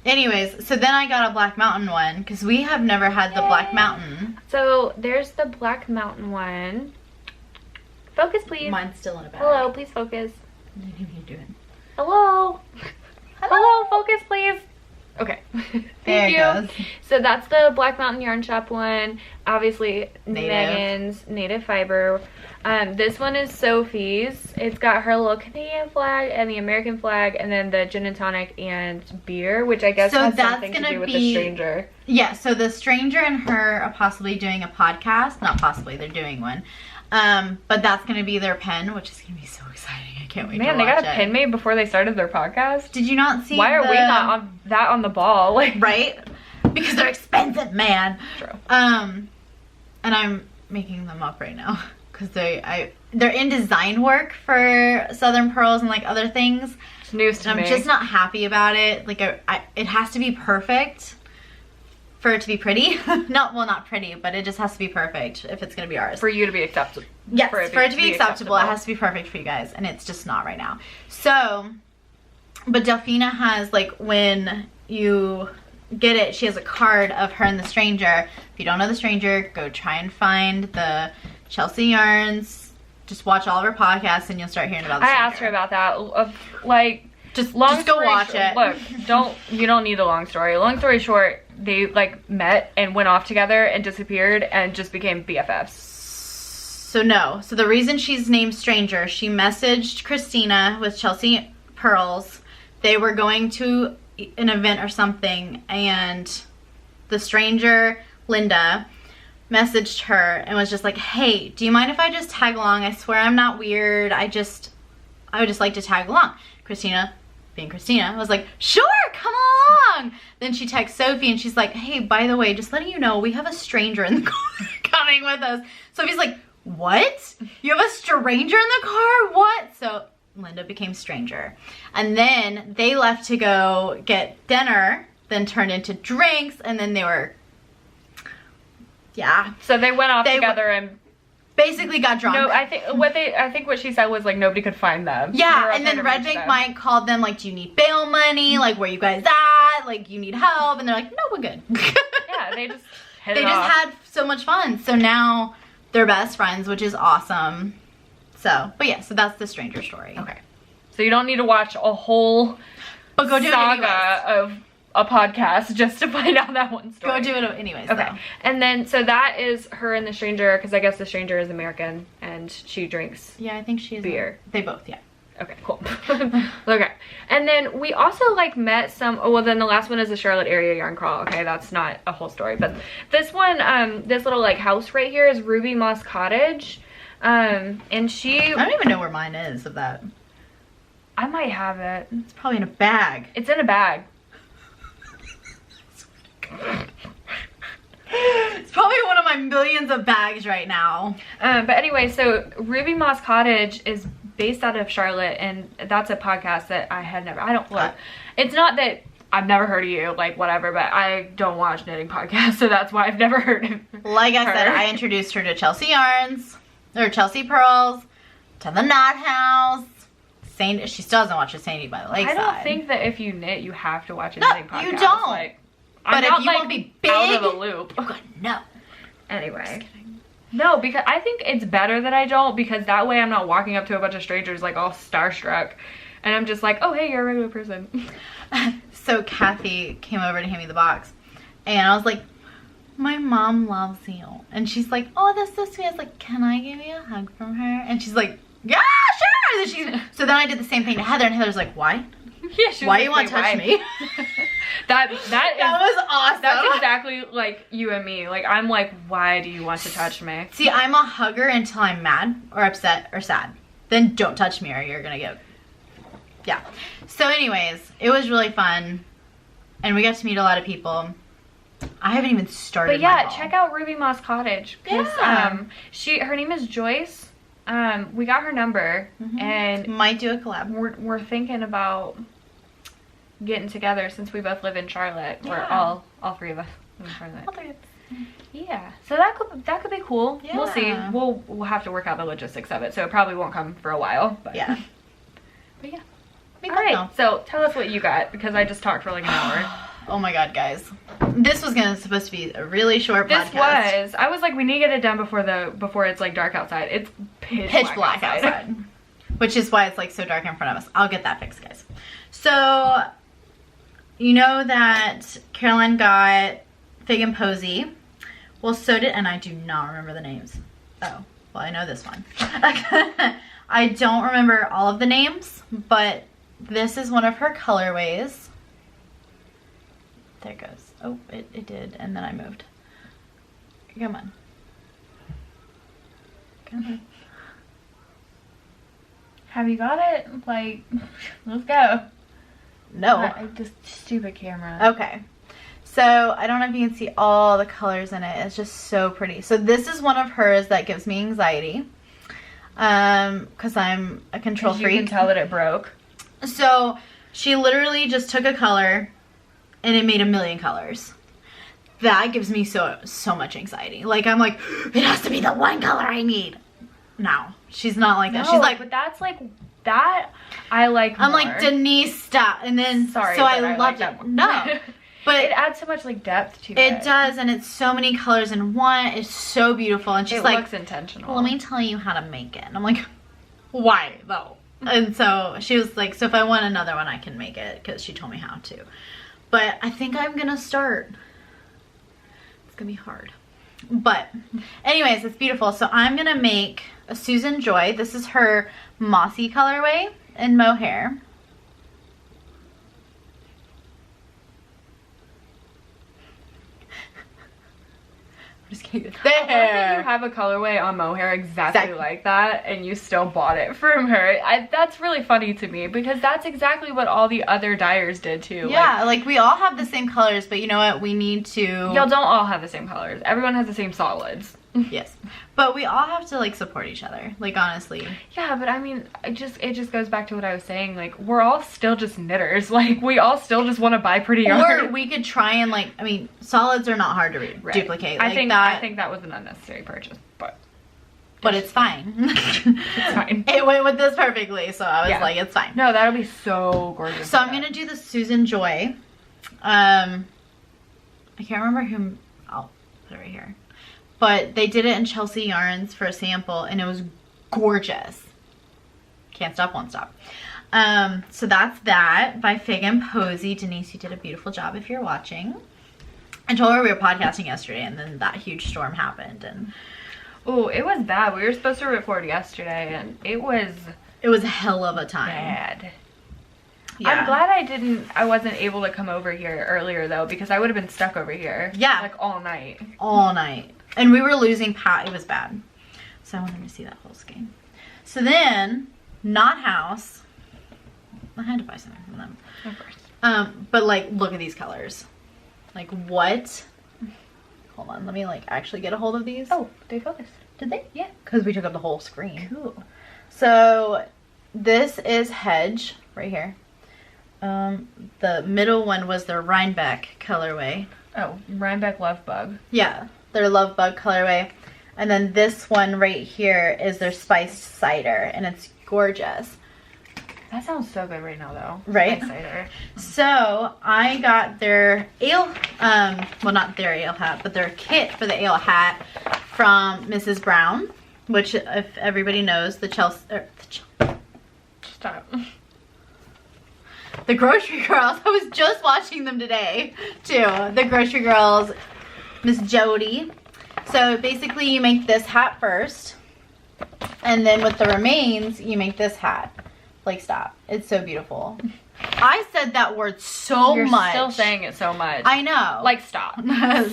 Anyways, so then I got a Black Mountain one because we have never had the Black Mountain. So there's the Black Mountain one. Focus, please. Mine's still in a bag. Hello, please focus. What are you doing? Hello. Hello, focus, please. Okay. Thank you. Goes. So that's the Black Mountain Yarn Shop one. Obviously, Native. Megan's Native Fiber. This one is Sophie's. It's got her little Canadian flag and the American flag, and then the gin and tonic and beer, which I guess has something to do with the stranger. Yeah, so the stranger and her are possibly doing a podcast. Not possibly, they're doing one. But that's going to be their pen, which is going to be so exciting. I can't wait to watch it. Man, they got a pen made before they started their podcast? Did you not see Why are we not on the ball? Like, right? Because they're expensive, man. True. And I'm making them up right now. Because they're in design work for Southern Pearls and like other things. It's news to me. I'm just not happy about it. Like it has to be perfect for it to be pretty. Not pretty, but it just has to be perfect if it's gonna be ours. For you to be acceptable. Yes, for it to be acceptable, it has to be perfect for you guys, and it's just not right now. So, but Delphina has, like, when you get it, she has a card of her and the stranger. If you don't know the stranger, go try and find the Chelsea Yarns. Just watch all of her podcasts and you'll start hearing about the stranger. I asked her about that. Like, just go watch it. Look, you don't need a long story. Long story short, they like met and went off together and disappeared and just became BFFs. So the reason she's named Stranger, she messaged Christina with Chelsea Pearls. They were going to an event or something, and the stranger, Linda, messaged her and was just like, hey, do you mind if I just tag along? I swear I'm not weird. I would just like to tag along. Christina, being Christina, was like, sure, come along. Then she texts Sophie and she's like, hey, by the way, just letting you know, we have a stranger in the car coming with us. Sophie's like, what? You have a stranger in the car? What? So Linda became Stranger. And then they left to go get dinner, then turned into drinks, and then they were, yeah. So they went off together and basically got drunk. No, I think what she said was like nobody could find them. Yeah, and then Red Bank Mike called them like, do you need bail money? Like, where you guys at? Like, you need help? And they're like, no, we're good. Yeah, they just just had so much fun. So now they're best friends, which is awesome. So, but yeah, so that's the stranger story. Okay. So you don't need to watch a whole saga of a podcast just to find out that one story. Go do it anyways. Okay. Though. And then, so that is her and the stranger, because I guess the stranger is American and she drinks I think she is beer. They both, yeah. Okay, cool. Okay. And then we also like met some, well then the last one is the Charlotte area yarn crawl. Okay, that's not a whole story. But this one, this little like house right here is Ruby Moss Cottage. And she... I don't even know where mine is of that. I might have it. It's probably in a bag. It's in a bag. It's probably one of my millions of bags right now. But anyway, so Ruby Moss Cottage is based out of Charlotte, and that's a podcast that I had never, it's not that I've never heard of you, like whatever, but I don't watch knitting podcasts, so that's why I've never heard of her. Like I said, I introduced her to Chelsea Yarns, or Chelsea Pearls, to the Knot House. She still doesn't watch the Sandy by the Lakeside. I don't think that if you knit, you have to watch a knitting podcast. You don't. Like, but if you want to be big, out of the loop. Oh God, no. Anyway. No, because I think it's better that I don't, because that way I'm not walking up to a bunch of strangers like all starstruck. And I'm just like, oh, hey, you're a regular person. So Kathy came over to hand me the box. And I was like, my mom loves you. And she's like, oh, that's so sweet. I was like, can I give you a hug from her? And she's like, yeah, sure. So then I did the same thing to Heather. And Heather's like, why? Yeah, why do you want to touch me? That was awesome. That's exactly like you and me. Like, I'm like, why do you want to touch me? See, I'm a hugger until I'm mad or upset or sad. Then don't touch me or you're gonna get, yeah. So anyways, it was really fun. And we got to meet a lot of people. I haven't even started. But yeah, check out Ruby Moss Cottage. Yeah. Her name is Joyce. We got her number, and might do a collab. We're thinking about getting together since we both live in Charlotte. Yeah. We're all three of us in Charlotte. All three of us. Yeah, so that could be cool. Yeah. We'll see. We'll have to work out the logistics of it, so it probably won't come for a while. But yeah. But yeah. All right. So tell us what you got, because I just talked for like an hour. Oh my god, guys. This was supposed to be a really short podcast. I was like, we need to get it done before it's like dark outside. It's pitch black outside. Which is why it's like so dark in front of us. I'll get that fixed, guys. So, you know that Caroline got Fig and Posy. Well, so did, and I do not remember the names. Oh, well, I know this one. I don't remember all of the names, but this is one of her colorways. There it goes. Oh, it did, and then I moved. Come on. Come on. Have you got it? Like, let's go. No. Just stupid camera. Okay. So, I don't know if you can see all the colors in it. It's just so pretty. So, this is one of hers that gives me anxiety. Because I'm a control freak. You can tell that it broke. So, she literally just took a color and it made a million colors. That gives me so much anxiety. Like, I'm like, it has to be the one color I need. No, she's not like that. No, she's like, but that's like, that I like I'm more. like, Denise, stop. And then, sorry, so I loved like it. that more. No. But it adds so much like depth to it. It does, and it's so many colors in one. It's so beautiful. And she's like, it looks intentional. Well, let me tell you how to make it. And I'm like, why though? And so she was like, so if I want another one, I can make it, because she told me how to. But I think I'm gonna start. It's gonna be hard. But anyways, it's beautiful. So I'm gonna make a Susan Joy. This is her mossy colorway in mohair. Just kidding. I love that you have a colorway on mohair exactly like that, and you still bought it from her. That's really funny to me, because that's exactly what all the other dyers did too. Yeah, like we all have the same colors, but you know what? We need to... Y'all don't all have the same colors. Everyone has the same solids. Yes, but we all have to like support each other, like honestly. Yeah, but I mean, it just goes back to what I was saying. Like, we're all still just knitters. Like, we all still just want to buy pretty yarn. Or we could try and like, I mean, solids are not hard to duplicate. I think that was an unnecessary purchase, but it's fine. It's fine. It went with this perfectly, so I was like, it's fine. No, that'll be so gorgeous. So I'm gonna do the Susan Joy. I can't remember who. I'll put it right here. But they did it in Chelsea Yarns for a sample, and it was gorgeous. Can't stop, won't stop. So that's that by Fig and Posy. Denise, you did a beautiful job if you're watching. I told her we were podcasting yesterday, and then that huge storm happened. And oh, it was bad. We were supposed to record yesterday, and it was a hell of a time. Bad. Yeah. I'm glad I wasn't able to come over here earlier though, because I would have been stuck over here. Yeah. Like all night. All night. And we were losing power. It was bad. So I wanted to see that whole skein. So then, Knot House. I had to buy something from them. Of course. But like, look at these colors. Like, what? Hold on, let me like actually get a hold of these. Oh, they focused. Did they? Yeah. Because we took up the whole screen. Cool. So this is Hedge right here. The middle one was their Rhinebeck colorway. Oh, Rhinebeck Love Bug. Yeah, their Love Bug colorway. And then this one right here is their Spiced Cider, and it's gorgeous. That sounds so good right now though. Right? Spiced cider. So I got their ale, well not their ale hat, but their kit for the ale hat from Mrs. Brown, which if everybody knows, the Chelsea, Stop. The Grocery Girls. I was just watching them today too. The Grocery Girls, Miss Jody. So basically you make this hat first, and then with the remains you make this hat. Like, stop. It's so beautiful. I said that word so You're much. You're still saying it so much. I know. Like, stop.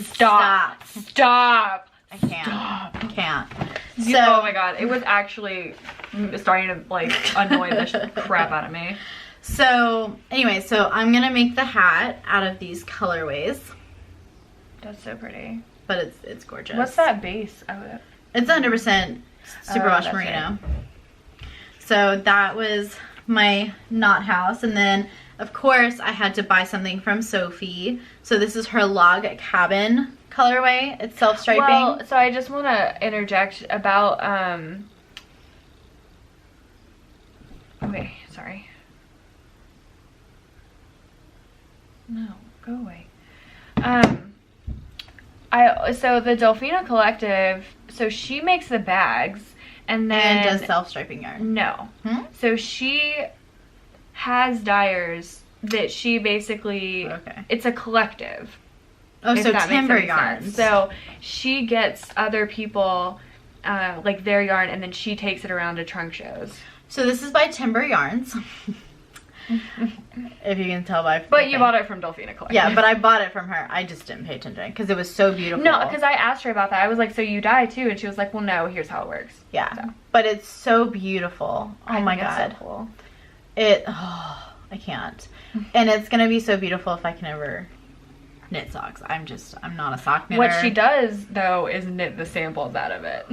Stop. Stop. I can't. Stop. I can't. So, oh my god, it was actually starting to like annoy the crap out of me. So anyway, so I'm gonna make the hat out of these colorways. That's so pretty. But it's gorgeous. What's that base of it? It's 100% superwash merino. Right. So that was my Knot House, and then of course I had to buy something from Sophie. So this is her Log Cabin colorway. It's self-striping. Well, so I just want to interject about okay, sorry. No. Go away. So the Delphina Collective, so she makes the bags and then does self-striping yarn. No. So she has dyers that she basically, it's a collective. Oh, so timber yarns. So she gets other people like their yarn, and then she takes it around to trunk shows. So this is by Timber Yarns. If you can tell by. But you bought it from Delphina Collective. Yeah, but I bought it from her. I just didn't pay attention because it was so beautiful. No, because I asked her about that. I was like, so you dye too? And she was like, well, no, here's how it works. Yeah, so. But it's so beaual. Oh my god. So cool. I can't. And it's gonna be so beautiful if I can ever knit socks. I'm not a sock knitter. What she does though is knit the samples out of it.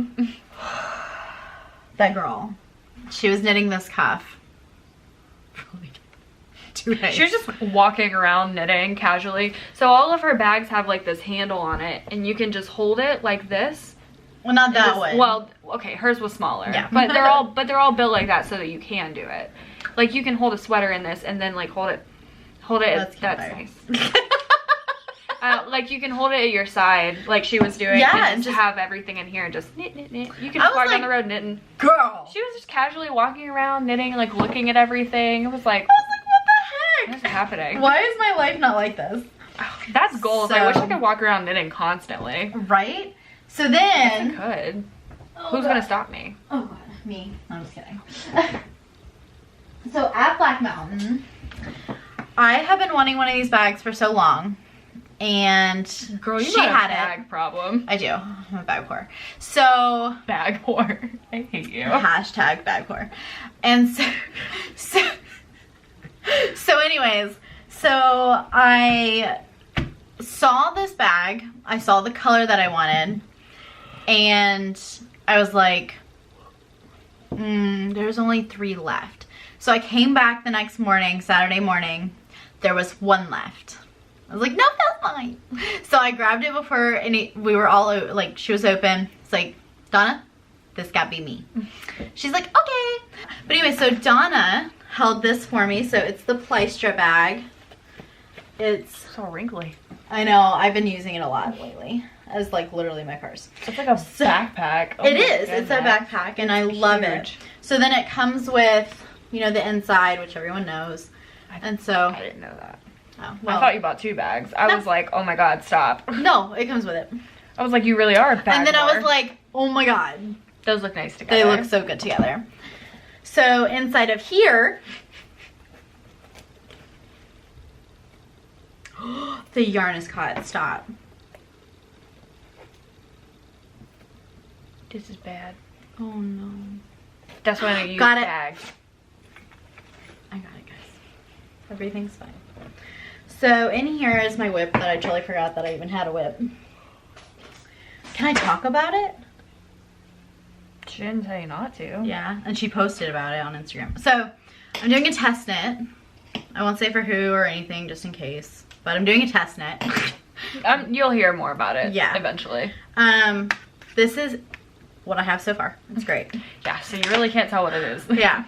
That girl. She was knitting this cuff. Probably 2 days. She was just walking around knitting casually. So all of her bags have like this handle on it, and you can just hold it like this. Well, not that way. Well, okay, hers was smaller. Yeah. But they're all built like that so that you can do it. Like you can hold a sweater in this and then like hold it. That's nice. Like you can hold it at your side, like she was doing, and just have everything in here and just knit. You can walk down the road knitting. Girl, she was just casually walking around knitting, like looking at everything. It was like, what the heck? What's happening? Why is my life not like this? That's goals. I wish I could walk around knitting constantly. Right? So then, I could. Who's gonna stop me? Oh god, me. I'm just kidding. So at Black Mountain, I have been wanting one of these bags for so long. And girl, you she got a had bag problem. I do. I'm a bag whore. So bag whore. I hate you. Hashtag bag whore. And so anyways, so I saw this bag. I saw the color that I wanted, and I was like, there's only 3 left. So I came back the next morning, Saturday morning. There was 1 left. I was like, no, that's mine. So I grabbed it before, and we were all, like, she was open. It's like, Donna, this gotta be me. She's like, okay. But anyway, so Donna held this for me. So it's the Plystra bag. It's so wrinkly. I know, I've been using it a lot lately. As like literally my purse. It's like a backpack. It is. It's a backpack, and I love it. So then it comes with, you know, the inside, which everyone knows. And so I didn't know that. Oh, well. I thought you bought 2 bags. I was like, oh my god, stop. No, it comes with it. I was like, you really are a bag And then whore. I was like, oh my god. Those look nice together. They look so good together. So inside of here, the yarn is caught. Stop. This is bad. Oh no. That's why I use Got it. bag. I got it, guys. Everything's fine. So in here is my whip that I totally forgot that I even had a whip. Can I talk about it? She didn't tell you not to. Yeah, and she posted about it on Instagram. So I'm doing a test knit. I won't say for who or anything, just in case. But I'm doing a test knit. You'll hear more about it. Yeah. Eventually. This is what I have so far. It's great. Yeah. So you really can't tell what it is. Yeah.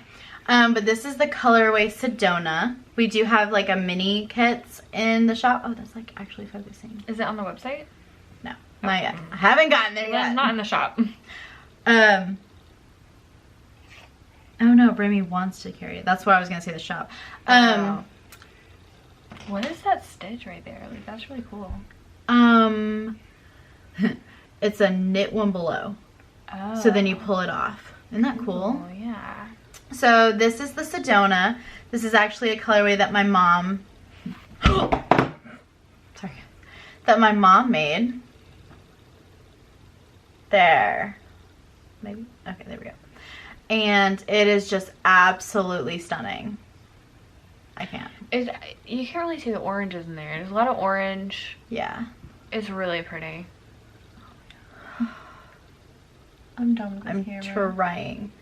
But this is the colorway Sedona. We do have like a mini kits in the shop. Oh, that's like actually focusing. Is it on the website? No, not yet. I haven't gotten there yet. Not in the shop. Oh no, Brimmy wants to carry it. That's what I was gonna say, the shop. What is that stitch right there? Like, that's really cool. It's a knit one below. Oh. So then you pull it off. Isn't that cool? Oh yeah. So this is the Sedona. This is actually a colorway that my mom, that my mom made. There. Maybe? Okay, there we go. And it is just absolutely stunning. I can't. You can't really see the oranges in there. There's a lot of orange. Yeah. It's really pretty. I'm done with I'm camera. trying.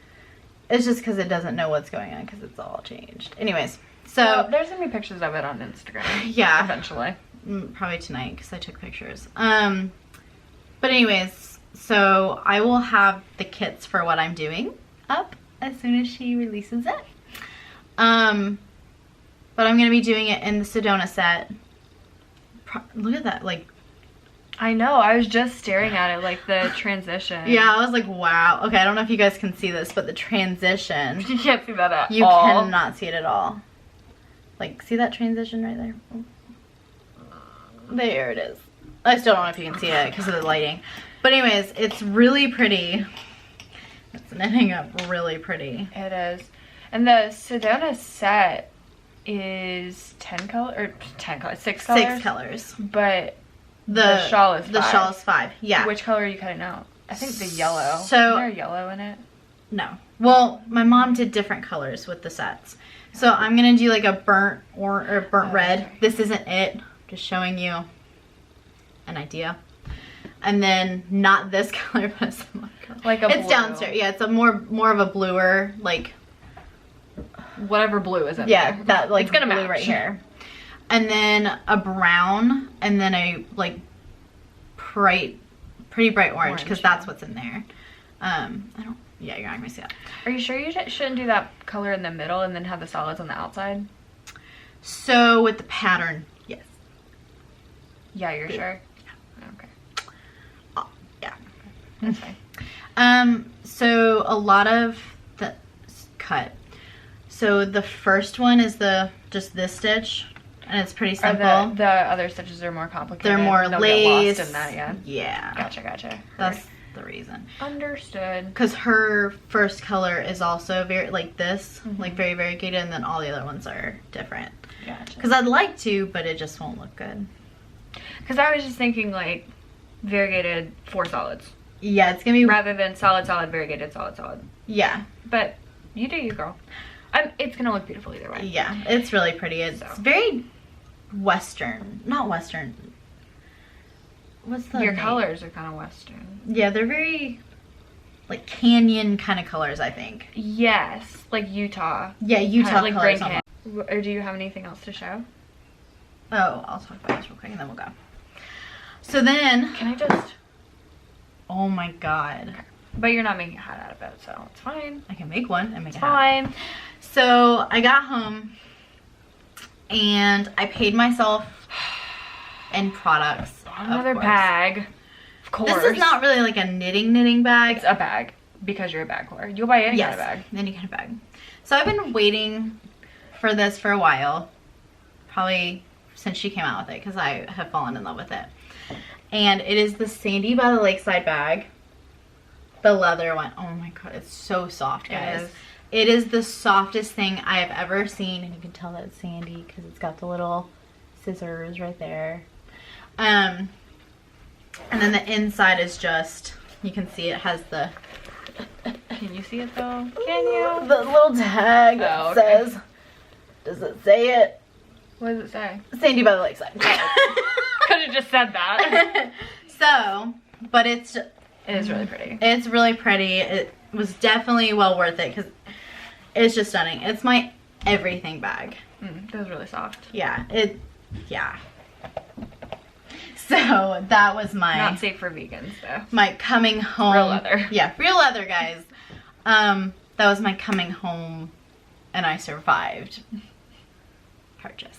It's just because it doesn't know what's going on because it's all changed. Anyways, so well, there's gonna be pictures of it on Instagram. Yeah. Eventually. Probably tonight because I took pictures. But anyways, so I will have the kits for what I'm doing up as soon as she releases it. But I'm gonna be doing it in the Sedona set. look at that, like. I know, I was just staring at it, like the transition. Yeah, I was like, wow. Okay, I don't know if you guys can see this, but the transition. You can't see that at all. You cannot see it at all. Like, see that transition right there? There it is. I still don't know if you can see it because of the lighting. But anyways, it's really pretty. It's knitting up really pretty. It is. And the Sedona set is 10 colors, or 10 colors, 6 colors? 6 colors. But the shawl is 5. The shawl is 5, yeah. Which color are you cutting out? I think the yellow. So, is there yellow in it? No. Well, my mom did different colors with the sets. So I'm going to do like a burnt red. Okay. This isn't it. Just showing you an idea. And then not this color, but a similar color. Like a It's blue. downstairs. Yeah, it's a more of a bluer, like. Whatever blue is in Yeah, there. that like it's gonna blue match. right here. And then a brown, and then a like pretty bright orange, because that's what's in there. Yeah, you're not gonna see that. Are you sure you shouldn't do that color in the middle and then have the solids on the outside? So with the pattern, yes. Yeah, you're sure? Yeah. Okay. Yeah. That's fine. So a lot of the cut. So the first one is just this stitch, and it's pretty simple. The other stitches are more complicated. They're more They'll lace. get lost in that, yeah. Yeah. Gotcha. That's the reason. Understood. Because her first color is also very like this, like very variegated, and then all the other ones are different. Gotcha. Because I'd like to, but it just won't look good. Because I was just thinking like variegated 4 solids. Yeah, it's gonna be Rather than solid, variegated, solid. Yeah. But you do you, girl. It's gonna look beautiful either way. Yeah, it's really pretty. It's very Western. Not Western. What's the Your name? colors are kind of Western. Yeah, they're very like canyon kind of colors, I think. Yes, like Utah. Yeah, Utah like colors. Grand Canyon. Or do you have anything else to show? Oh, I'll talk about this real quick and then we'll go. So then, Can I just? oh my god. Okay. But you're not making a hat out of it, so it's fine. I can make one and make It's a hat. fine. So I got home and I paid myself in products. Another bag. Of course. This is not really like a knitting bag. It's a bag because you're a bag whore. You'll buy any kind of bag. Any kind of bag. So I've been waiting for this for a while. Probably since she came out with it because I have fallen in love with it. And it is the Sandy by the Lakeside bag. The leather one. Oh my god, it's so soft, guys. It is the softest thing I have ever seen. And you can tell that it's Sandy because it's got the little scissors right there. And then the inside is just, you can see it has the... Can you see it though? Can you? The little tag that says, does it say it? What does it say? Sandy by the Lakeside. Could have just said that. So, but it is really pretty. It's really pretty. It was definitely well worth it because it's just stunning. It's my everything bag. That was really soft. Yeah, yeah. So that was my... Not safe for vegans though. My coming home. Real leather. Yeah, real leather, guys. That was my coming home and I survived purchase.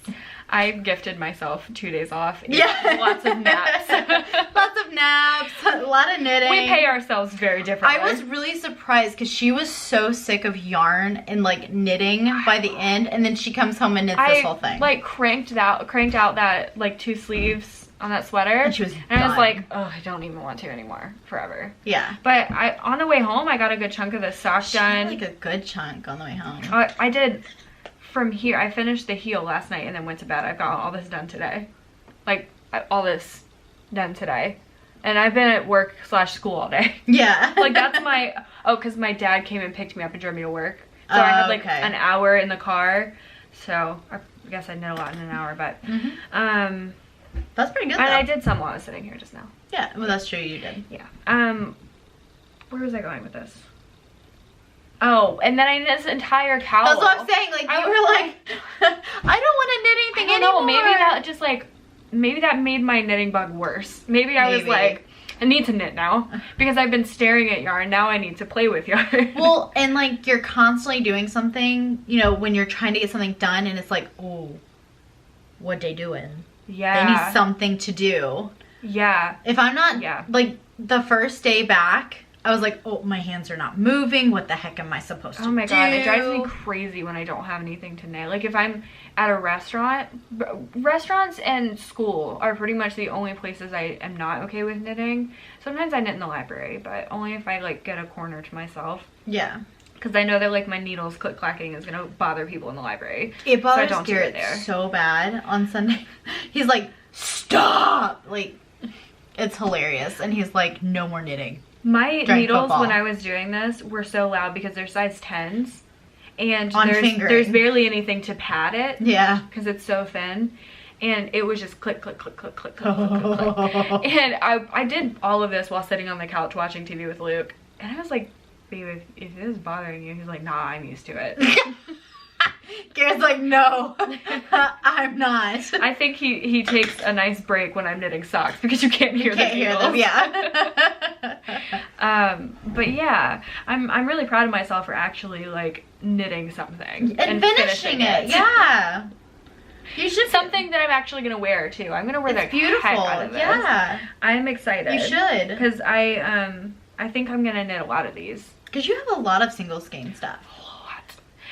I gifted myself 2 days off. Yeah. Lots of naps. Lots of naps, a lot of knitting. We pay ourselves very differently. I was really surprised because she was so sick of yarn and like knitting by the end, and then she comes home and knits this whole thing. Like cranked out that like 2 sleeves on that sweater, and she was I was like, oh, I don't even want to anymore forever. Yeah. But on the way home, I got a good chunk of the sock done. Like a good chunk on the way home. I did. From here, I finished the heel last night and then went to bed. I've got all this done today. Like, all this done today. And I've been at work / school all day. Yeah. Like, that's my... Oh, because my dad came and picked me up and drove me to work. So I had, like, an hour in the car. So, I guess I knit a lot in an hour, but... That's pretty good, though. And I did some while I was sitting here just now. Yeah, well, that's true, you did. Yeah. Where was I going with this? Oh, and then I knit this entire cowl. That's what I'm saying. Like, you were like, I don't want to knit anything anymore. No, maybe that just like, maybe that made my knitting bug worse. Maybe I was like, I need to knit now because I've been staring at yarn. Now I need to play with yarn. Well, and like you're constantly doing something, you know, when you're trying to get something done and it's like, oh, what they doing? Yeah. They need something to do. Yeah. If I'm not, like, the first day back, I was like, oh, my hands are not moving. What the heck am I supposed to do? Oh my God, it drives me crazy when I don't have anything to knit. Like if I'm at a restaurant, restaurants and school are pretty much the only places I am not okay with knitting. Sometimes I knit in the library, but only if I like get a corner to myself. Yeah. Because I know that like my needles click-clacking is going to bother people in the library. It bothers so Garrett so bad on Sunday. He's like, stop! Like, it's hilarious. And he's like, no more knitting. My needles, when I was doing this, were so loud because they're size 10s. And there's barely anything to pad it. Yeah. Because it's so thin. And it was just click, click, click, click, click, click, click, click, click. And I did all of this while sitting on the couch watching TV with Luke. And I was like, babe, if it is bothering you, he's like, nah, I'm used to it. Garrett's like, no, I'm not. I think he takes a nice break when I'm knitting socks because you can't hear the needles. Hear them, yeah. But yeah, I'm really proud of myself for actually like knitting something and finishing it. Yeah. You should something that I'm actually gonna wear too. I'm gonna wear the heck out of this. Yeah. I'm excited. You should. Because I think I'm gonna knit a lot of these. Because you have a lot of single skein stuff.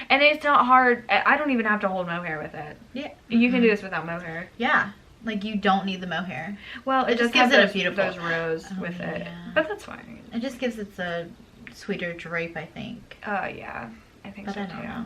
And it's not hard. I don't even have to hold mohair with it. Yeah. You can do this without mohair. Yeah. Like you don't need the mohair. Well, it just gives it a beautiful those rows with it. Yeah. But that's fine. It just gives it a sweeter drape, I think. Yeah. I think so too. Know.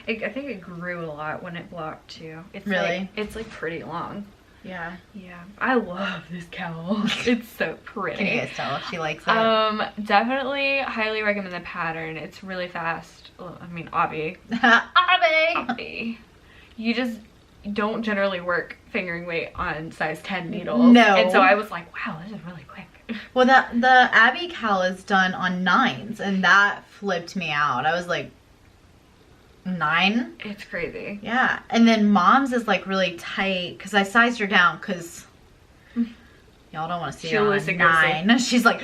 I think it grew a lot when it blocked too. It's really? It's like pretty long. Yeah. Yeah. I love this cowl. It's so pretty. Can you guys tell if she likes it? Definitely highly recommend the pattern. It's really fast. I mean, Obby. Obby. You just don't generally work fingering weight on size 10 needles. No. And so I was like, wow, this is really quick. Well, the Abby cowl is done on 9s, and that flipped me out. I was like, 9? It's crazy. Yeah. And then Mom's is like really tight because I sized her down because y'all don't want to see her on 9. She's like,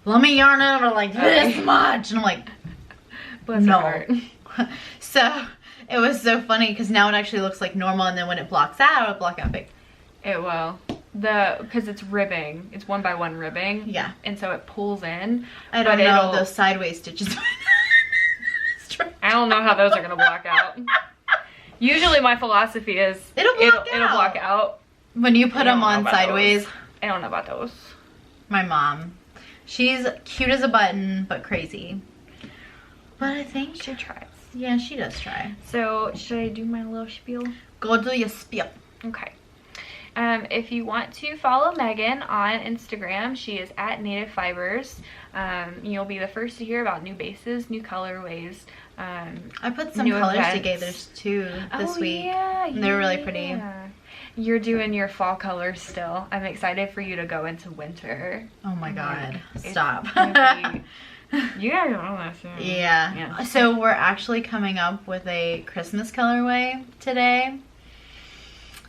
let me yarn it over like this much. And I'm like, bless her heart. So it was so funny because now it actually looks like normal, and then when it blocks out, it'll block out big. It will. Because it's ribbing. It's 1x1 ribbing. Yeah. And so it pulls in. I don't know those sideways stitches. I don't know how those are going to block out. Usually my philosophy is it'll block out. When you put them on sideways. I don't know about those. My mom. She's cute as a button, but crazy. But I think she tries. Yeah, she does try. So, should I do my little spiel? Go do your spiel. Okay. If you want to follow Megan on Instagram, she is at Native Fibers. You'll be the first to hear about new bases, new colorways. I put some colors together too this week. Yeah, and they're really pretty. You're doing your fall colors still. I'm excited for you to go into winter. Oh my God. Stop. You guys know this. Yeah. So we're actually coming up with a Christmas colorway today.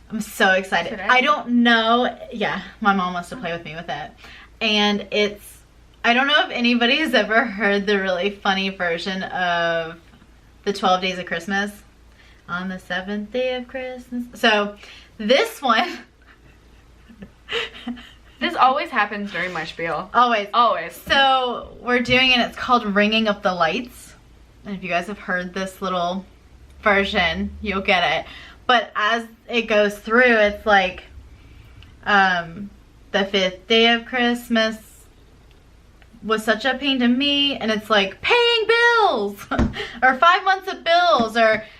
I'm so excited. I don't know. Yeah, my mom wants to play with me with it. And I don't know if anybody has ever heard the really funny version of the 12 Days of Christmas. On the 7th day of Christmas. So this one. This always happens during my spiel. Always. Always. So we're doing it. It's called Ringing Up the Lights. And if you guys have heard this little version, you'll get it. But as it goes through, it's like the 5th day of Christmas was such a pain to me, and it's like paying bills or 5 months of bills,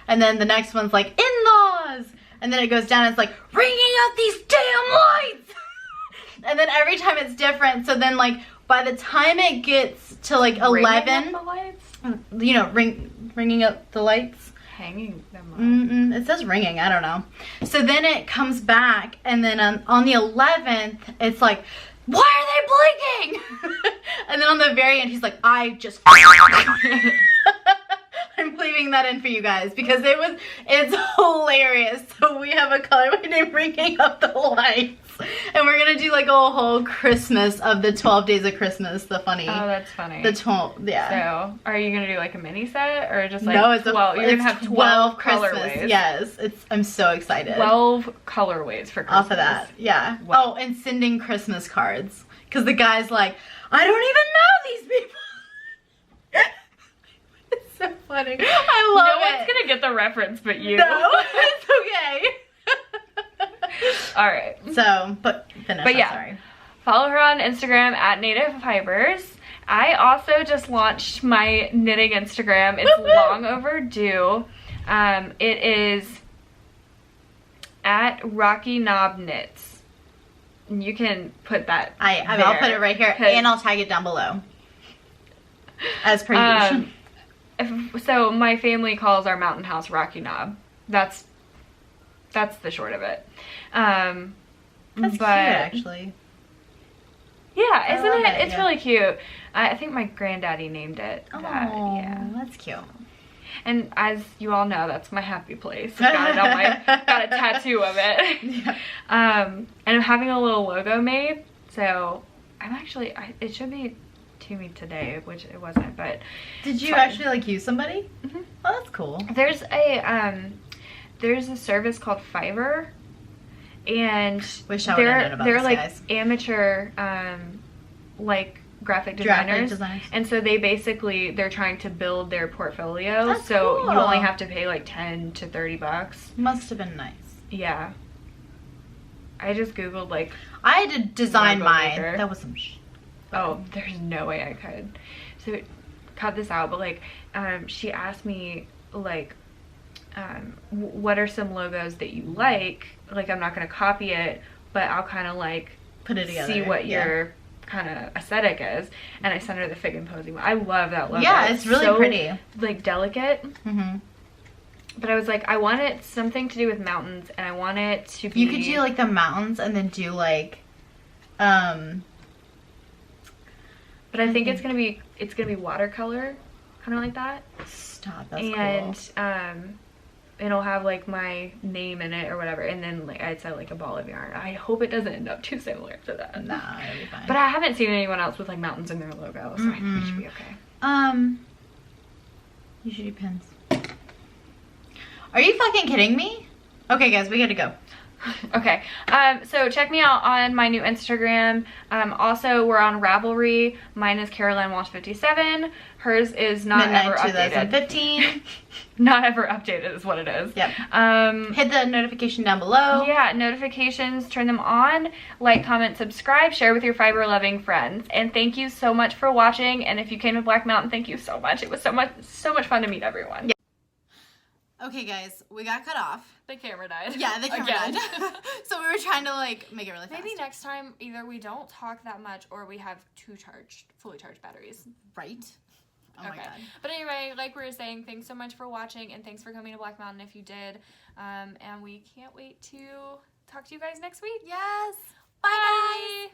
and then the next one's like in-laws, and then it goes down and it's like ringing out these damn lights. And then every time it's different. So then like by the time it gets to like 11, the lights? You know, ringing up the lights. Hanging them up. It says ringing, I don't know. So then it comes back, and then on the 11th, it's like, why are they blinking? And then on the very end, he's like, I just I'm leaving that in for you guys because it's hilarious. So we have a colorway named Bringing Up the Lights. And we're going to do like a whole Christmas of the 12 Days of Christmas, the funny. Oh, that's funny. The 12, yeah. So, are you going to do like a mini set or just like no, it's 12? You're going to have 12 Christmas. colorways. Yes, I'm so excited. 12 colorways for Christmas. Off of that, yeah. Wow. Oh, and sending Christmas cards. Because the guy's like, I don't even know these people. It's so funny. I love it. No one's going to get the reference but you. No, it's okay. All right. So, but finish. But I'm yeah, sorry. Follow her on Instagram at Native Fibers. I also just launched my knitting Instagram. It's long overdue. It is at Rocky Knob Knits. And you can put that. I'll put it right here, and I'll tag it down below. As per usual. So my family calls our mountain house Rocky Knob. That's the short of it. That's cute, actually. Yeah, isn't it? It, it's yeah. really cute. I think my granddaddy named it that. Oh, Yeah, that's cute. and as you all know, that's my happy place. Got it on got a tattoo of it. Yeah. And I'm having a little logo made. So I'm actually, it should be to me today, which it wasn't. But did you actually like use somebody? Mm-hmm. Oh, that's cool. There's a service called Fiverr, and Wish I would've known about they're this, like guys. amateur like graphic designers. And so they're trying to build their portfolio. That's so cool. you only have to pay like $10 to $30. Must have been nice. Yeah. I just googled like I had to design logo mine. maker. That was some Oh, there's no way I could. So cut this out, but like she asked me like what are some logos that you like? Like I'm not gonna copy it, but I'll kind of like put it together. see what your kind of aesthetic is. And I sent her the Fig and Posy one. I love that logo. Yeah, it's really so, pretty. Like delicate. Mm-hmm. But I was like, I want it something to do with mountains, and I want it to be. You could do like the mountains and then do like, But I think it's gonna be watercolor, kind of like that. Stop. That's and it'll have like my name in it or whatever, and then like I'd say like a ball of yarn. I hope it doesn't end up too similar to that. Nah, it'll be fine. But I haven't seen anyone else with like mountains in their logo, so I think it should be okay. You should do pins. Are you fucking kidding me? Okay, guys, we gotta go. Okay, so check me out on my new Instagram. Also, we're on Ravelry. Mine is Caroline Walsh 57. Hers is not ever updated. 2015. Not ever updated is what it is. Yep. Hit the notification down below. Yeah, notifications, turn them on. Like, comment, subscribe, share with your fiber-loving friends. And thank you so much for watching. And if you came to Black Mountain, thank you so much. It was so much fun to meet everyone. Yeah. Okay, guys, we got cut off. The camera died. Yeah, the camera died. So we were trying to like make it really fast. Maybe next time either we don't talk that much or we have fully charged batteries. Right? Oh my god. But anyway, like we were saying, thanks so much for watching and thanks for coming to Black Mountain if you did. And we can't wait to talk to you guys next week. Yes. Bye.